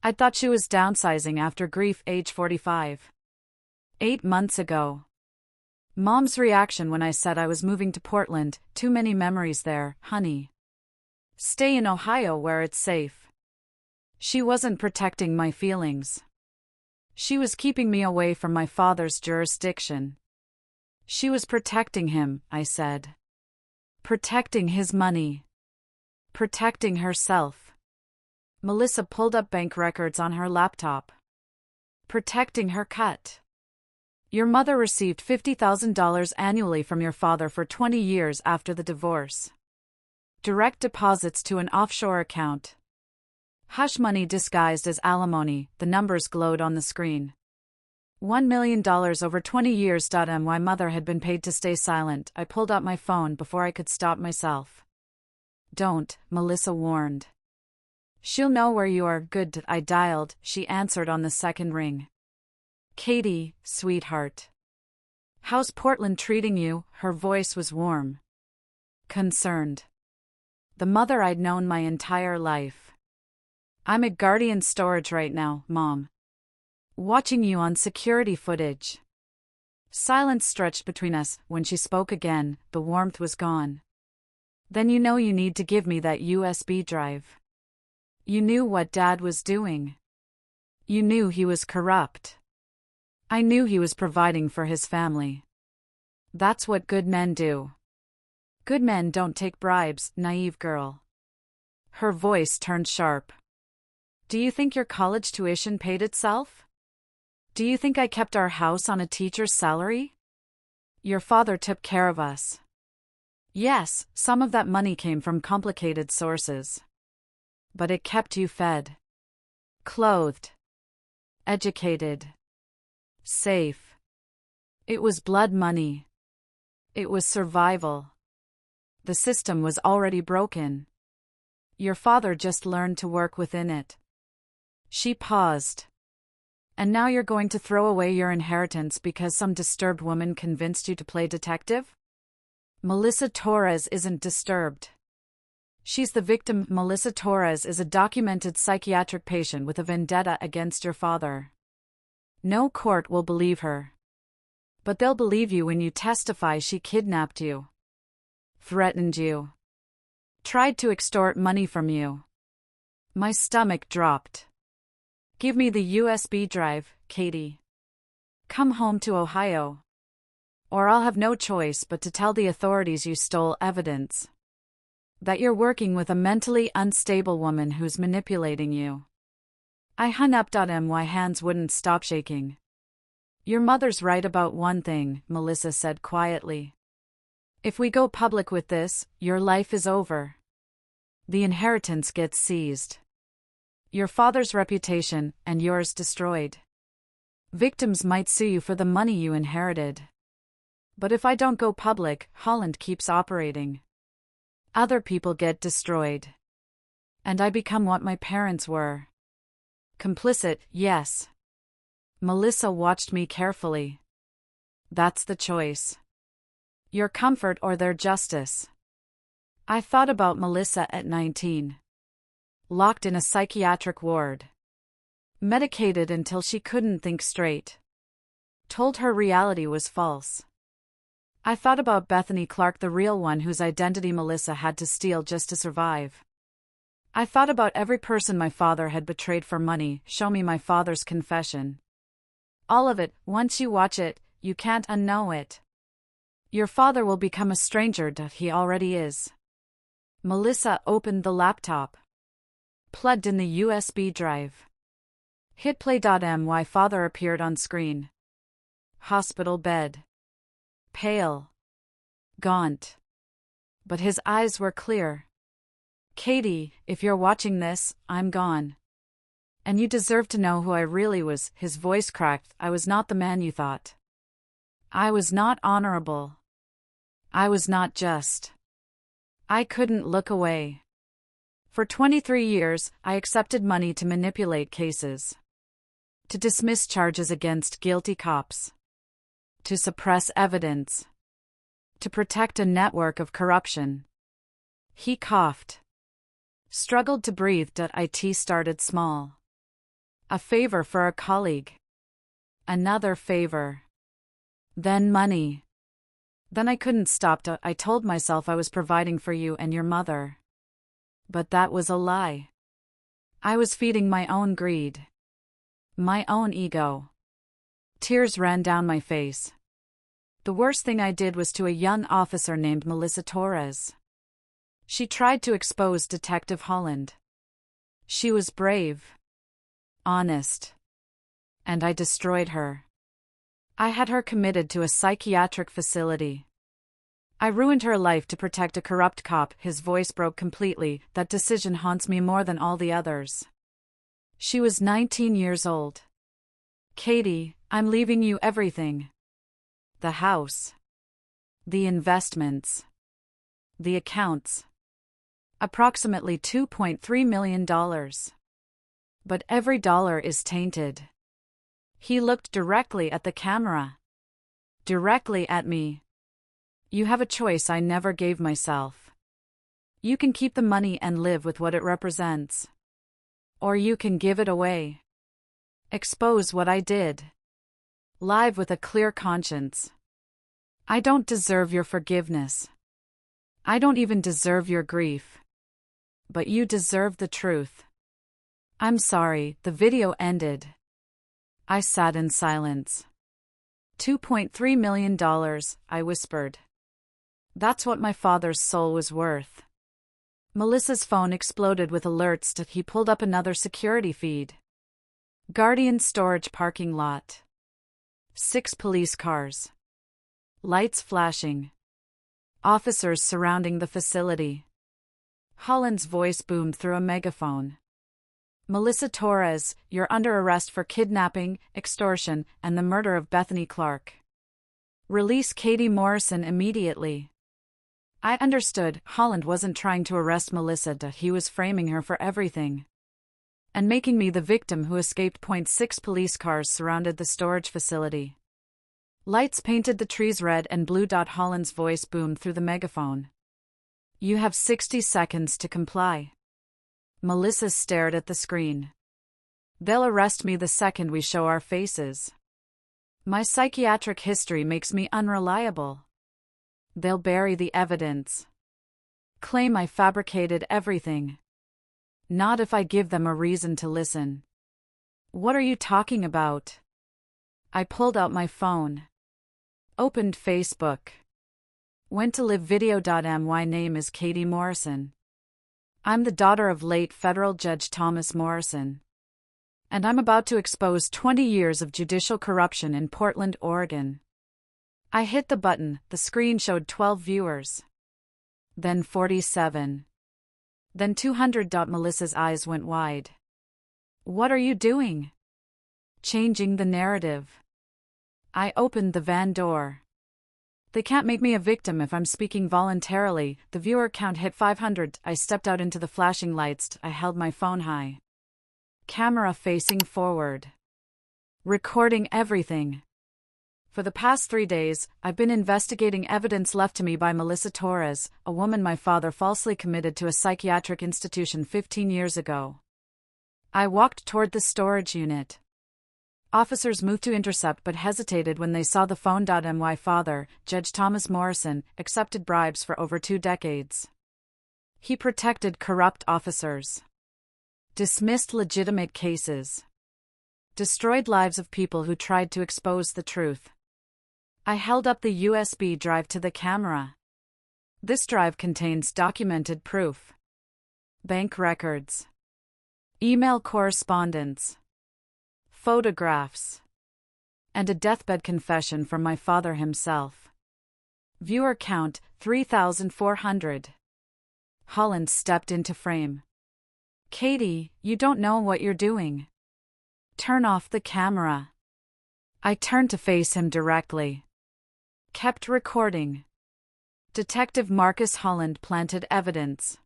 S1: I thought she was downsizing after grief. Age 45. 8 months ago. Mom's reaction when I said I was moving to Portland, too many memories there, honey. Stay in Ohio where it's safe. She wasn't protecting my feelings. She was keeping me away from my father's jurisdiction. She was protecting him, I said. Protecting his money. Protecting herself. Melissa pulled up bank records on her laptop. Protecting her cut. Your mother received $50,000 annually from your father for 20 years after the divorce. Direct deposits to an offshore account. Hush money disguised as alimony, the numbers glowed on the screen. $1 million over 20 years. My mother had been paid to stay silent. I pulled out my phone before I could stop myself. Don't, Melissa warned. She'll know where you are. Good. I dialed, she answered on the second ring. Katie, sweetheart. How's Portland treating you? Her voice was warm. Concerned. The mother I'd known my entire life. I'm at Guardian Storage right now, Mom. Watching you on security footage. Silence stretched between us. When she spoke again, the warmth was gone. Then you know you need to give me that USB drive. You knew what Dad was doing. You knew he was corrupt. I knew he was providing for his family. That's what good men do. Good men don't take bribes, naive girl. Her voice turned sharp. Do you think your college tuition paid itself? Do you think I kept our house on a teacher's salary? Your father took care of us. Yes, some of that money came from complicated sources. But it kept you fed, clothed, educated, safe. It was blood money. It was survival. The system was already broken. Your father just learned to work within it. She paused. And now you're going to throw away your inheritance because some disturbed woman convinced you to play detective? Melissa Torres isn't disturbed. She's the victim. Melissa Torres is a documented psychiatric patient with a vendetta against your father. No court will believe her. But they'll believe you when you testify she kidnapped you, threatened you, tried to extort money from you. My stomach dropped. Give me the USB drive, Katie. Come home to Ohio. Or I'll have no choice but to tell the authorities you stole evidence. That you're working with a mentally unstable woman who's manipulating you. I hung up. My hands wouldn't stop shaking. Your mother's right about one thing, Melissa said quietly. If we go public with this, your life is over. The inheritance gets seized. Your father's reputation, and yours destroyed. Victims might sue you for the money you inherited. But if I don't go public, Holland keeps operating. Other people get destroyed. And I become what my parents were. Complicit, yes. Melissa watched me carefully. That's the choice. Your comfort or their justice. I thought about Melissa at 19. Locked in a psychiatric ward. Medicated until she couldn't think straight. Told her reality was false. I thought about Bethany Clark, the real one whose identity Melissa had to steal just to survive. I thought about every person my father had betrayed for money. Show me my father's confession. All of it. Once you watch it, you can't unknow it. Your father will become a stranger. He already is. Melissa opened the laptop. Plugged in the USB drive. Hit play. My father appeared on screen. Hospital bed. Pale. Gaunt. But his eyes were clear. Katie, if you're watching this, I'm gone. And you deserve to know who I really was. His voice cracked. I was not the man you thought. I was not honorable. I was not just. I couldn't look away. For 23 years, I accepted money to manipulate cases. To dismiss charges against guilty cops. To suppress evidence. To protect a network of corruption. He coughed. Struggled to breathe. It started small. A favor for a colleague. Another favor. Then money. Then I couldn't stop. I told myself I was providing for you and your mother. But that was a lie. I was feeding my own greed. My own ego. Tears ran down my face. The worst thing I did was to a young officer named Melissa Torres. She tried to expose Detective Holland. She was brave. Honest. And I destroyed her. I had her committed to a psychiatric facility. I ruined her life to protect a corrupt cop. His voice broke completely. That decision haunts me more than all the others. She was 19 years old. Katie, I'm leaving you everything. The house. The investments. The accounts. Approximately $2.3 million. But every dollar is tainted. He looked directly at the camera. Directly at me. You have a choice I never gave myself. You can keep the money and live with what it represents. Or you can give it away. Expose what I did. Live with a clear conscience. I don't deserve your forgiveness. I don't even deserve your grief. But you deserve the truth. I'm sorry, the video ended. I sat in silence. $2.3 million, I whispered. That's what my father's soul was worth. Melissa's phone exploded with alerts that he pulled up another security feed. Guardian storage parking lot. 6 police cars. Lights flashing. Officers surrounding the facility. Holland's voice boomed through a megaphone. Melissa Torres, you're under arrest for kidnapping, extortion, and the murder of Bethany Clark. Release Katie Morrison immediately. I understood, Holland wasn't trying to arrest Melissa, he was framing her for everything. And making me the victim who escaped. 6 police cars surrounded the storage facility. Lights painted the trees red and blue. Holland's voice boomed through the megaphone. You have 60 seconds to comply. Melissa stared at the screen. They'll arrest me the second we show our faces. My psychiatric history makes me unreliable. They'll bury the evidence. Claim I fabricated everything. Not if I give them a reason to listen. What are you talking about? I pulled out my phone. Opened Facebook. Went to live video. My name is Katie Morrison. I'm the daughter of late federal Judge Thomas Morrison. And I'm about to expose 20 years of judicial corruption in Portland, Oregon. I hit the button, the screen showed 12 viewers. Then 47. Then 200. Melissa's eyes went wide. What are you doing? Changing the narrative. I opened the van door. They can't make me a victim if I'm speaking voluntarily. The viewer count hit 500. I stepped out into the flashing lights. I held my phone high. Camera facing forward. Recording everything. For the past 3 days, I've been investigating evidence left to me by Melissa Torres, a woman my father falsely committed to a psychiatric institution 15 years ago. I walked toward the storage unit. Officers moved to intercept but hesitated when they saw the phone. My father, Judge Thomas Morrison, accepted bribes for over 2 decades. He protected corrupt officers. Dismissed legitimate cases. Destroyed lives of people who tried to expose the truth. I held up the USB drive to the camera. This drive contains documented proof. Bank records. Email correspondence. Photographs. And a deathbed confession from my father himself. Viewer count, 3,400. Holland stepped into frame. Katie, you don't know what you're doing. Turn off the camera. I turned to face him directly. Kept recording. Detective Marcus Holland planted evidence.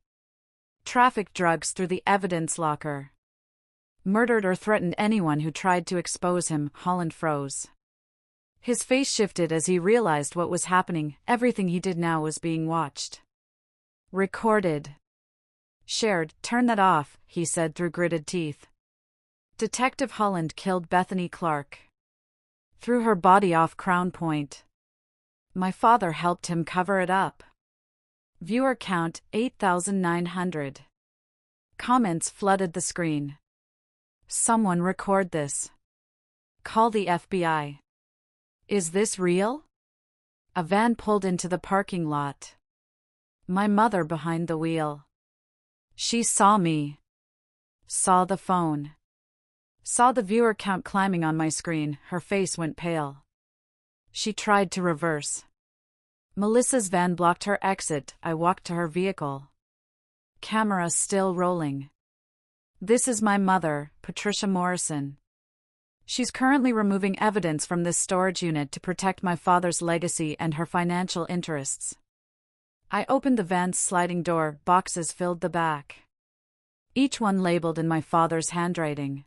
S1: Trafficked drugs through the evidence locker. Murdered or threatened anyone who tried to expose him. Holland froze. His face shifted as he realized what was happening. Everything he did now was being watched. Recorded. Shared. Turn that off, he said through gritted teeth. Detective Holland killed Bethany Clark. Threw her body off Crown Point. My father helped him cover it up. Viewer count, 8,900. Comments flooded the screen. Someone record this. Call the FBI. Is this real? A van pulled into the parking lot. My mother behind the wheel. She saw me. Saw the phone. Saw the viewer count climbing on my screen. Her face went pale. She tried to reverse. Melissa's van blocked her exit. I walked to her vehicle. Camera still rolling. This is my mother, Patricia Morrison. She's currently removing evidence from this storage unit to protect my father's legacy and her financial interests. I opened the van's sliding door, boxes filled the back. Each one labeled in my father's handwriting.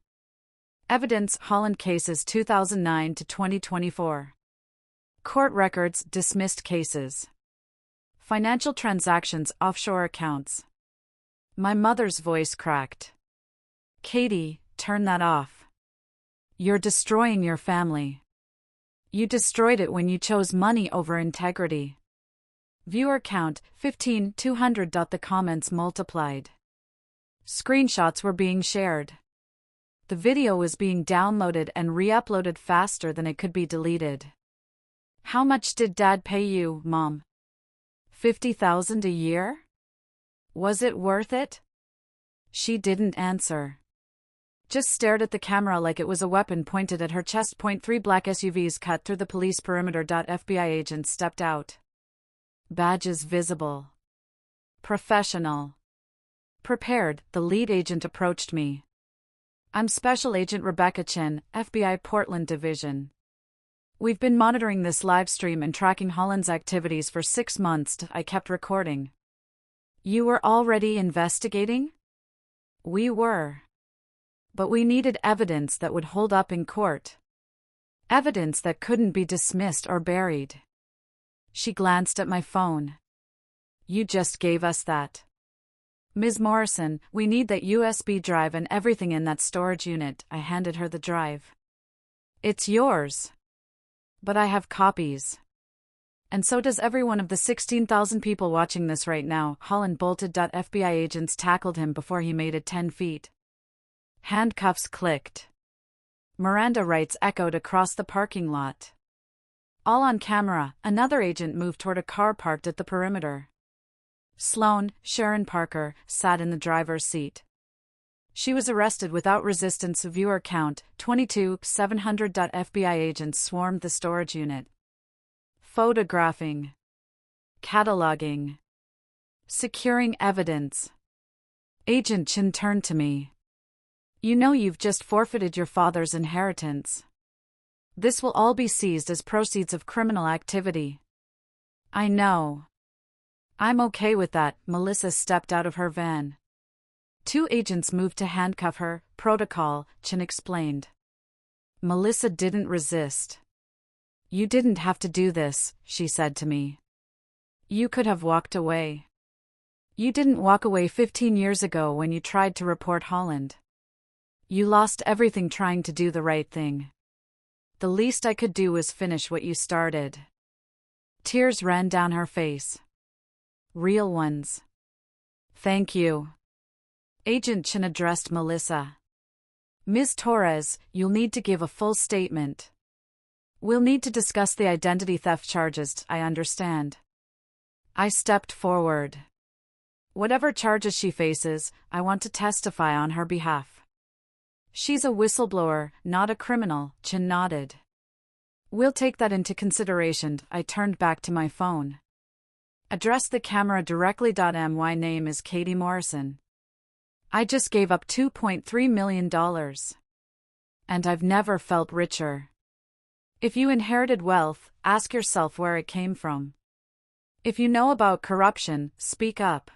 S1: Evidence, Holland cases 2009 to 2024. Court records, dismissed cases. Financial transactions, offshore accounts. My mother's voice cracked. Katie, turn that off. You're destroying your family. You destroyed it when you chose money over integrity. Viewer count, 15,200. The comments multiplied. Screenshots were being shared. The video was being downloaded and re-uploaded faster than it could be deleted. How much did Dad pay you, Mom? $50,000 a year? Was it worth it? She didn't answer. Just stared at the camera like it was a weapon pointed at her chest. 3 black SUVs cut through the police perimeter. FBI agents stepped out. Badges visible. Professional. Prepared, the lead agent approached me. I'm Special Agent Rebecca Chin, FBI Portland Division. We've been monitoring this live stream and tracking Holland's activities for 6 months. I kept recording. You were already investigating? We were. But we needed evidence that would hold up in court. Evidence that couldn't be dismissed or buried. She glanced at my phone. You just gave us that. Ms. Morrison, we need that USB drive and everything in that storage unit. I handed her the drive. It's yours. But I have copies. And so does every one of the 16,000 people watching this right now. Holland bolted. FBI agents tackled him before he made it 10 feet. Handcuffs clicked. Miranda rights echoed across the parking lot. All on camera, another agent moved toward a car parked at the perimeter. Sloan, Sharon Parker, sat in the driver's seat. She was arrested without resistance. Viewer count, 22,700. FBI agents swarmed the storage unit. Photographing. Cataloging. Securing evidence. Agent Chin turned to me. You know you've just forfeited your father's inheritance. This will all be seized as proceeds of criminal activity. I know. I'm okay with that. Melissa stepped out of her van. 2 agents moved to handcuff her. Protocol, Chin explained. Melissa didn't resist. You didn't have to do this, she said to me. You could have walked away. You didn't walk away 15 years ago when you tried to report Holland. You lost everything trying to do the right thing. The least I could do was finish what you started. Tears ran down her face. Real ones. Thank you. Agent Chin addressed Melissa. Ms. Torres, you'll need to give a full statement. We'll need to discuss the identity theft charges, I understand. I stepped forward. Whatever charges she faces, I want to testify on her behalf. She's a whistleblower, not a criminal, Chin nodded. We'll take that into consideration. I turned back to my phone. Address the camera directly. My name is Katie Morrison. I just gave up $2.3 million. And I've never felt richer. If you inherited wealth, ask yourself where it came from. If you know about corruption, speak up.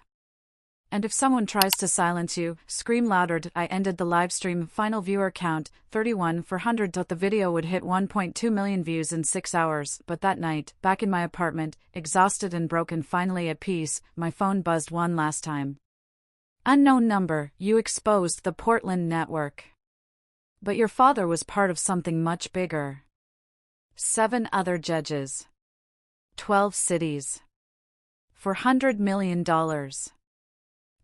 S1: And if someone tries to silence you, scream louder. I ended the livestream. Final viewer count, 31,400. The video would hit 1.2 million views in 6 hours, but that night, back in my apartment, exhausted and broken, finally at peace, my phone buzzed one last time. Unknown number, you exposed the Portland network. But your father was part of something much bigger. 7 other judges. 12 cities. $400 million.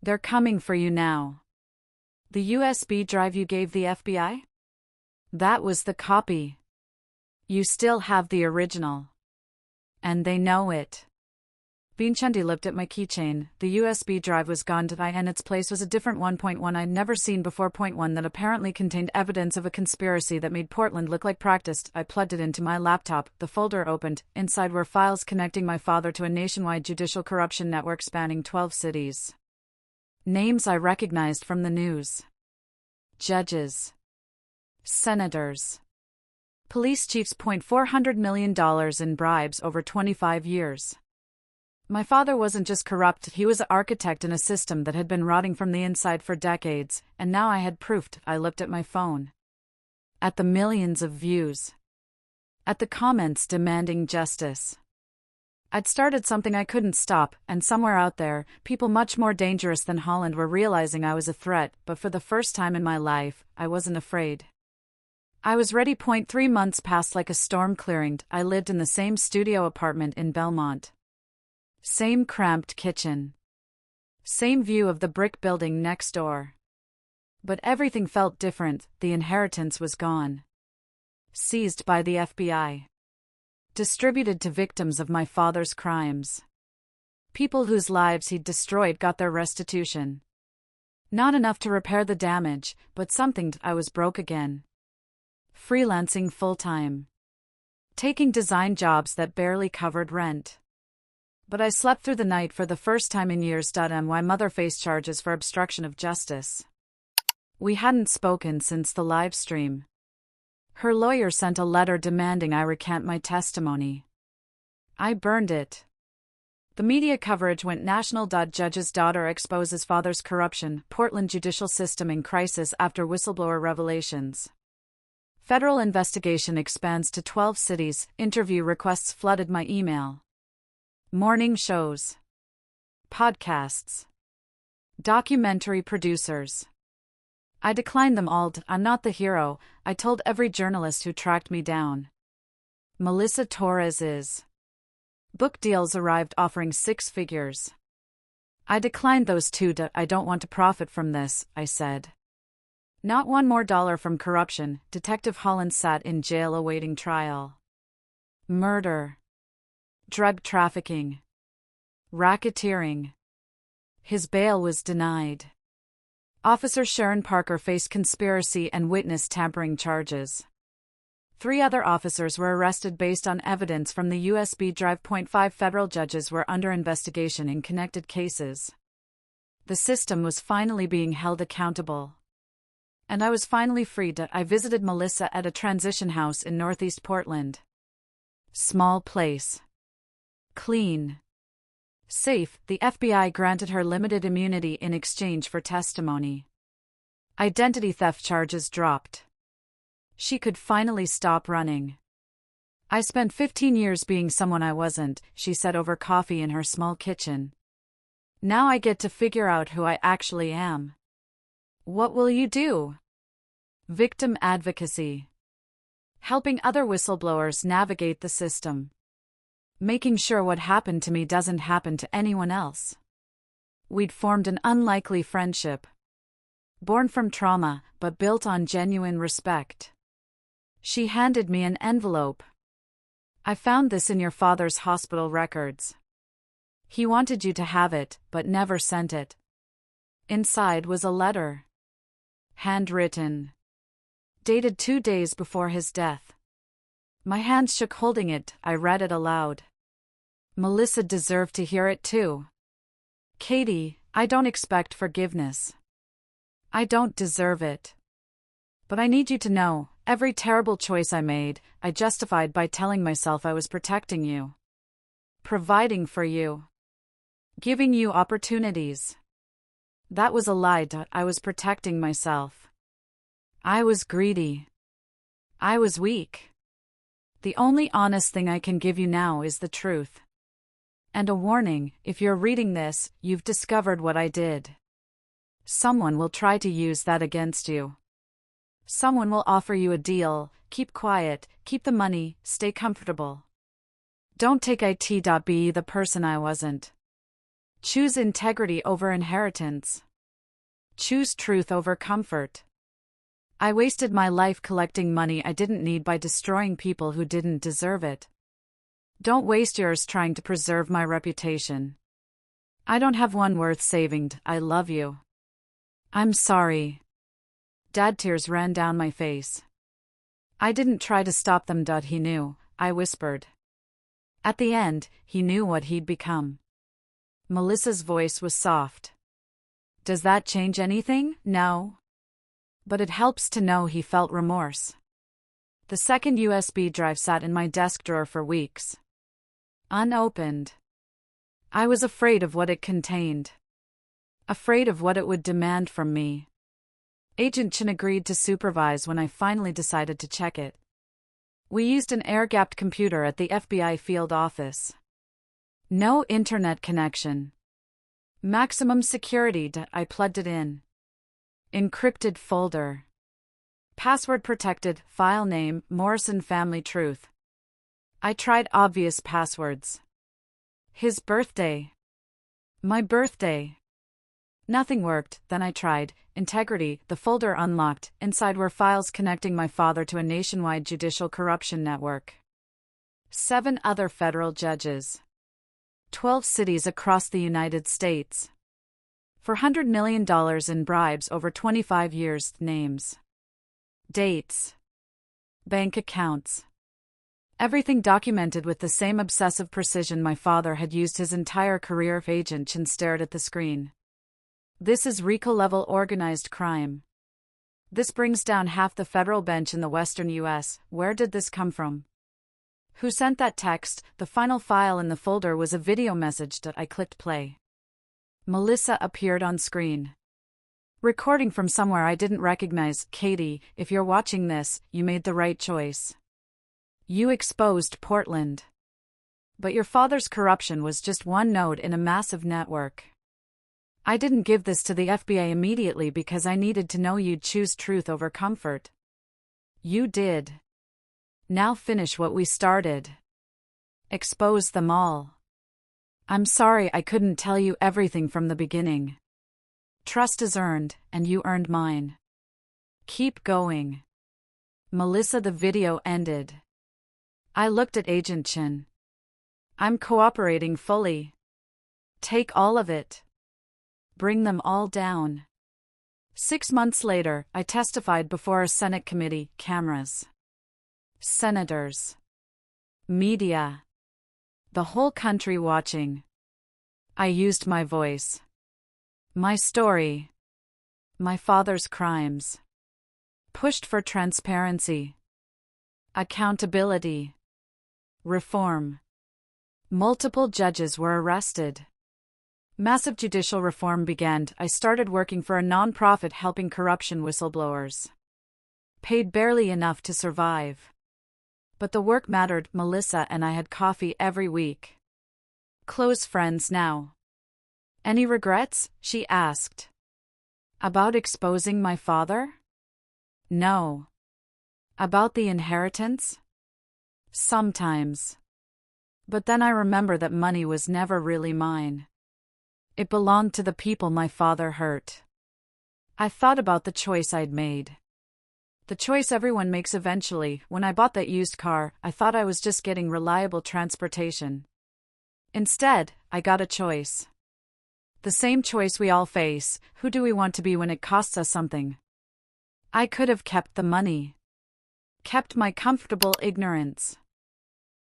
S1: They're coming for you now. The USB drive you gave the FBI? That was the copy. You still have the original. And they know it. Binchandi looked at my keychain. The USB drive was gone, and its place was a different 1.1 I'd never seen before. 1 that apparently contained evidence of a conspiracy that made Portland look like practiced. I plugged it into my laptop. The folder opened. Inside were files connecting my father to a nationwide judicial corruption network spanning 12 cities. Names I recognized from the news. Judges. Senators. Police chiefs. $400 million in bribes over 25 years. My father wasn't just corrupt, he was an architect in a system that had been rotting from the inside for decades, and now I had proof. I looked at my phone. At the millions of views. At the comments demanding justice. I'd started something I couldn't stop, and somewhere out there, people much more dangerous than Holland were realizing I was a threat, but for the first time in my life, I wasn't afraid. I was ready. 3 months passed like a storm clearing. I lived in the same studio apartment in Belmont. Same cramped kitchen. Same view of the brick building next door. But everything felt different. The inheritance was gone. Seized by the FBI. Distributed to victims of my father's crimes. People whose lives he'd destroyed got their restitution. Not enough to repair the damage, but something. I was broke again. Freelancing full-time. Taking design jobs that barely covered rent. But I slept through the night for the first time in years. My mother faced charges for obstruction of justice. We hadn't spoken since the live stream. Her lawyer sent a letter demanding I recant my testimony. I burned it. The media coverage went national. Judge's daughter exposes father's corruption. Portland judicial system in crisis after whistleblower revelations. Federal investigation expands to 12 cities. Interview requests flooded my email. Morning shows. Podcasts. Documentary producers. I declined them all. I'm not the hero, I told every journalist who tracked me down. Melissa Torres is. Book deals arrived offering 6 figures. I declined those too. I don't want to profit from this, I said. Not $1 more from corruption. Detective Holland sat in jail awaiting trial. Murder. Drug trafficking. Racketeering. His bail was denied. Officer Sharon Parker faced conspiracy and witness tampering charges. 3 other officers were arrested based on evidence from the USB drive. 5 federal judges were under investigation in connected cases. The system was finally being held accountable. And I was finally free. I visited Melissa at a transition house in Northeast Portland. Small place. Clean. Safe. The FBI granted her limited immunity in exchange for testimony. Identity theft charges dropped. She could finally stop running. I spent 15 years being someone I wasn't, she said over coffee in her small kitchen. Now I get to figure out who I actually am. What will you do? Victim advocacy. Helping other whistleblowers navigate the system. Making sure what happened to me doesn't happen to anyone else. We'd formed an unlikely friendship. Born from trauma, but built on genuine respect. She handed me an envelope. I found this in your father's hospital records. He wanted you to have it, but never sent it. Inside was a letter. Handwritten. Dated 2 days before his death. My hands shook holding it. I read it aloud. Melissa deserved to hear it too. Katie, I don't expect forgiveness. I don't deserve it. But I need you to know, every terrible choice I made, I justified by telling myself I was protecting you. Providing for you. Giving you opportunities. That was a lie. I was protecting myself. I was greedy. I was weak. The only honest thing I can give you now is the truth. And a warning, if you're reading this, you've discovered what I did. Someone will try to use that against you. Someone will offer you a deal. Keep quiet, keep the money, stay comfortable. Don't take it. Be the person I wasn't. Choose integrity over inheritance. Choose truth over comfort. I wasted my life collecting money I didn't need by destroying people who didn't deserve it. Don't waste yours trying to preserve my reputation. I don't have one worth saving. I love you. I'm sorry. Dad, tears ran down my face. I didn't try to stop them. He knew, I whispered. At the end, he knew what he'd become. Melissa's voice was soft. Does that change anything? No. But it helps to know he felt remorse. The second USB drive sat in my desk drawer for weeks. Unopened. I was afraid of what it contained. Afraid of what it would demand from me. Agent Chen agreed to supervise when I finally decided to check it. We used an air-gapped computer at the FBI field office. No internet connection. Maximum security. I plugged it in. Encrypted folder. Password protected, file name, Morrison Family Truth. I tried obvious passwords. His birthday. My birthday. Nothing worked. Then I tried integrity. The folder unlocked. Inside were files connecting my father to a nationwide judicial corruption network. 7 other federal judges. 12 cities across the United States. $400 million in bribes over 25 years. Names. Dates. Bank accounts. Everything documented with the same obsessive precision my father had used his entire career. Agent Chen stared at the screen. This is RICO-level organized crime. This brings down half the federal bench in the western U.S. Where did this come from? Who sent that text? The final file in the folder was a video message. I clicked play. Melissa appeared on screen. Recording from somewhere I didn't recognize. Katie, if you're watching this, you made the right choice. You exposed Portland. But your father's corruption was just one node in a massive network. I didn't give this to the FBI immediately because I needed to know you'd choose truth over comfort. You did. Now finish what we started. Expose them all. I'm sorry I couldn't tell you everything from the beginning. Trust is earned, and you earned mine. Keep going. Melissa, the video ended. I looked at Agent Chen. I'm cooperating fully. Take all of it. Bring them all down. 6 months later, I testified before a Senate committee, cameras. Senators. Media. The whole country watching. I used my voice. My story. My father's crimes. Pushed for transparency. Accountability. Reform. Multiple judges were arrested. Massive judicial reform began. I started working for a non-profit helping corruption whistleblowers. Paid barely enough to survive. But the work mattered. Melissa and I had coffee every week. Close friends now. Any regrets? She asked. About exposing my father? No. About the inheritance? Sometimes. But then I remember that money was never really mine. It belonged to the people my father hurt. I thought about the choice I'd made. The choice everyone makes eventually. When I bought that used car, I thought I was just getting reliable transportation. Instead, I got a choice. The same choice we all face: who do we want to be when it costs us something? I could have kept the money. Kept my comfortable ignorance.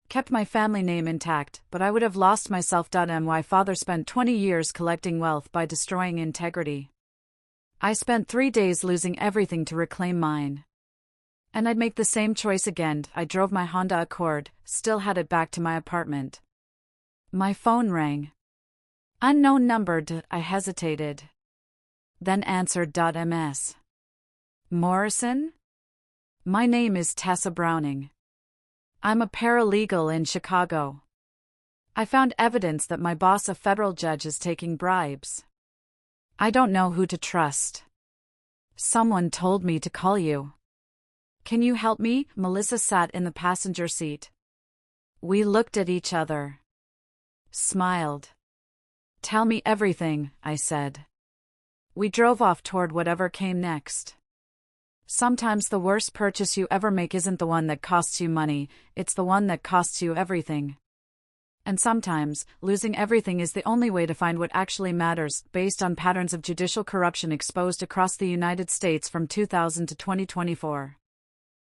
S1: Kept my family name intact, but I would have lost myself. My father spent 20 years collecting wealth by destroying integrity. I spent 3 days losing everything to reclaim mine. And I'd make the same choice again. I drove my Honda Accord, still headed back to my apartment. My phone rang. Unknown number. I hesitated. Then answered. Ms. Morrison? My name is Tessa Browning. I'm a paralegal in Chicago. I found evidence that my boss, a federal judge, is taking bribes. I don't know who to trust. Someone told me to call you. Can you help me? Melissa sat in the passenger seat. We looked at each other. Smiled. Tell me everything, I said. We drove off toward whatever came next. Sometimes the worst purchase you ever make isn't the one that costs you money, it's the one that costs you everything. And sometimes, losing everything is the only way to find what actually matters. Based on patterns of judicial corruption exposed across the United States from 2000 to 2024.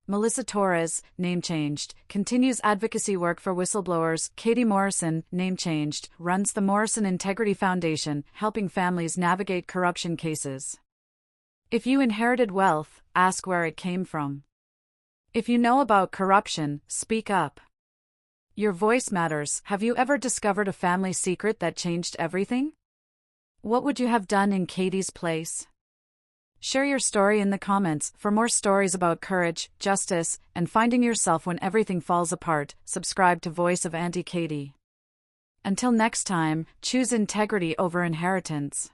S1: Melissa Torres, name changed, continues advocacy work for whistleblowers. Katie Morrison, name changed, runs the Morrison Integrity Foundation, helping families navigate corruption cases. If you inherited wealth, ask where it came from. If you know about corruption, speak up. Your voice matters. Have you ever discovered a family secret that changed everything? What would you have done in Katie's place? Share your story in the comments. For more stories about courage, justice, and finding yourself when everything falls apart, subscribe to Voice of Auntie Katie. Until next time, choose integrity over inheritance.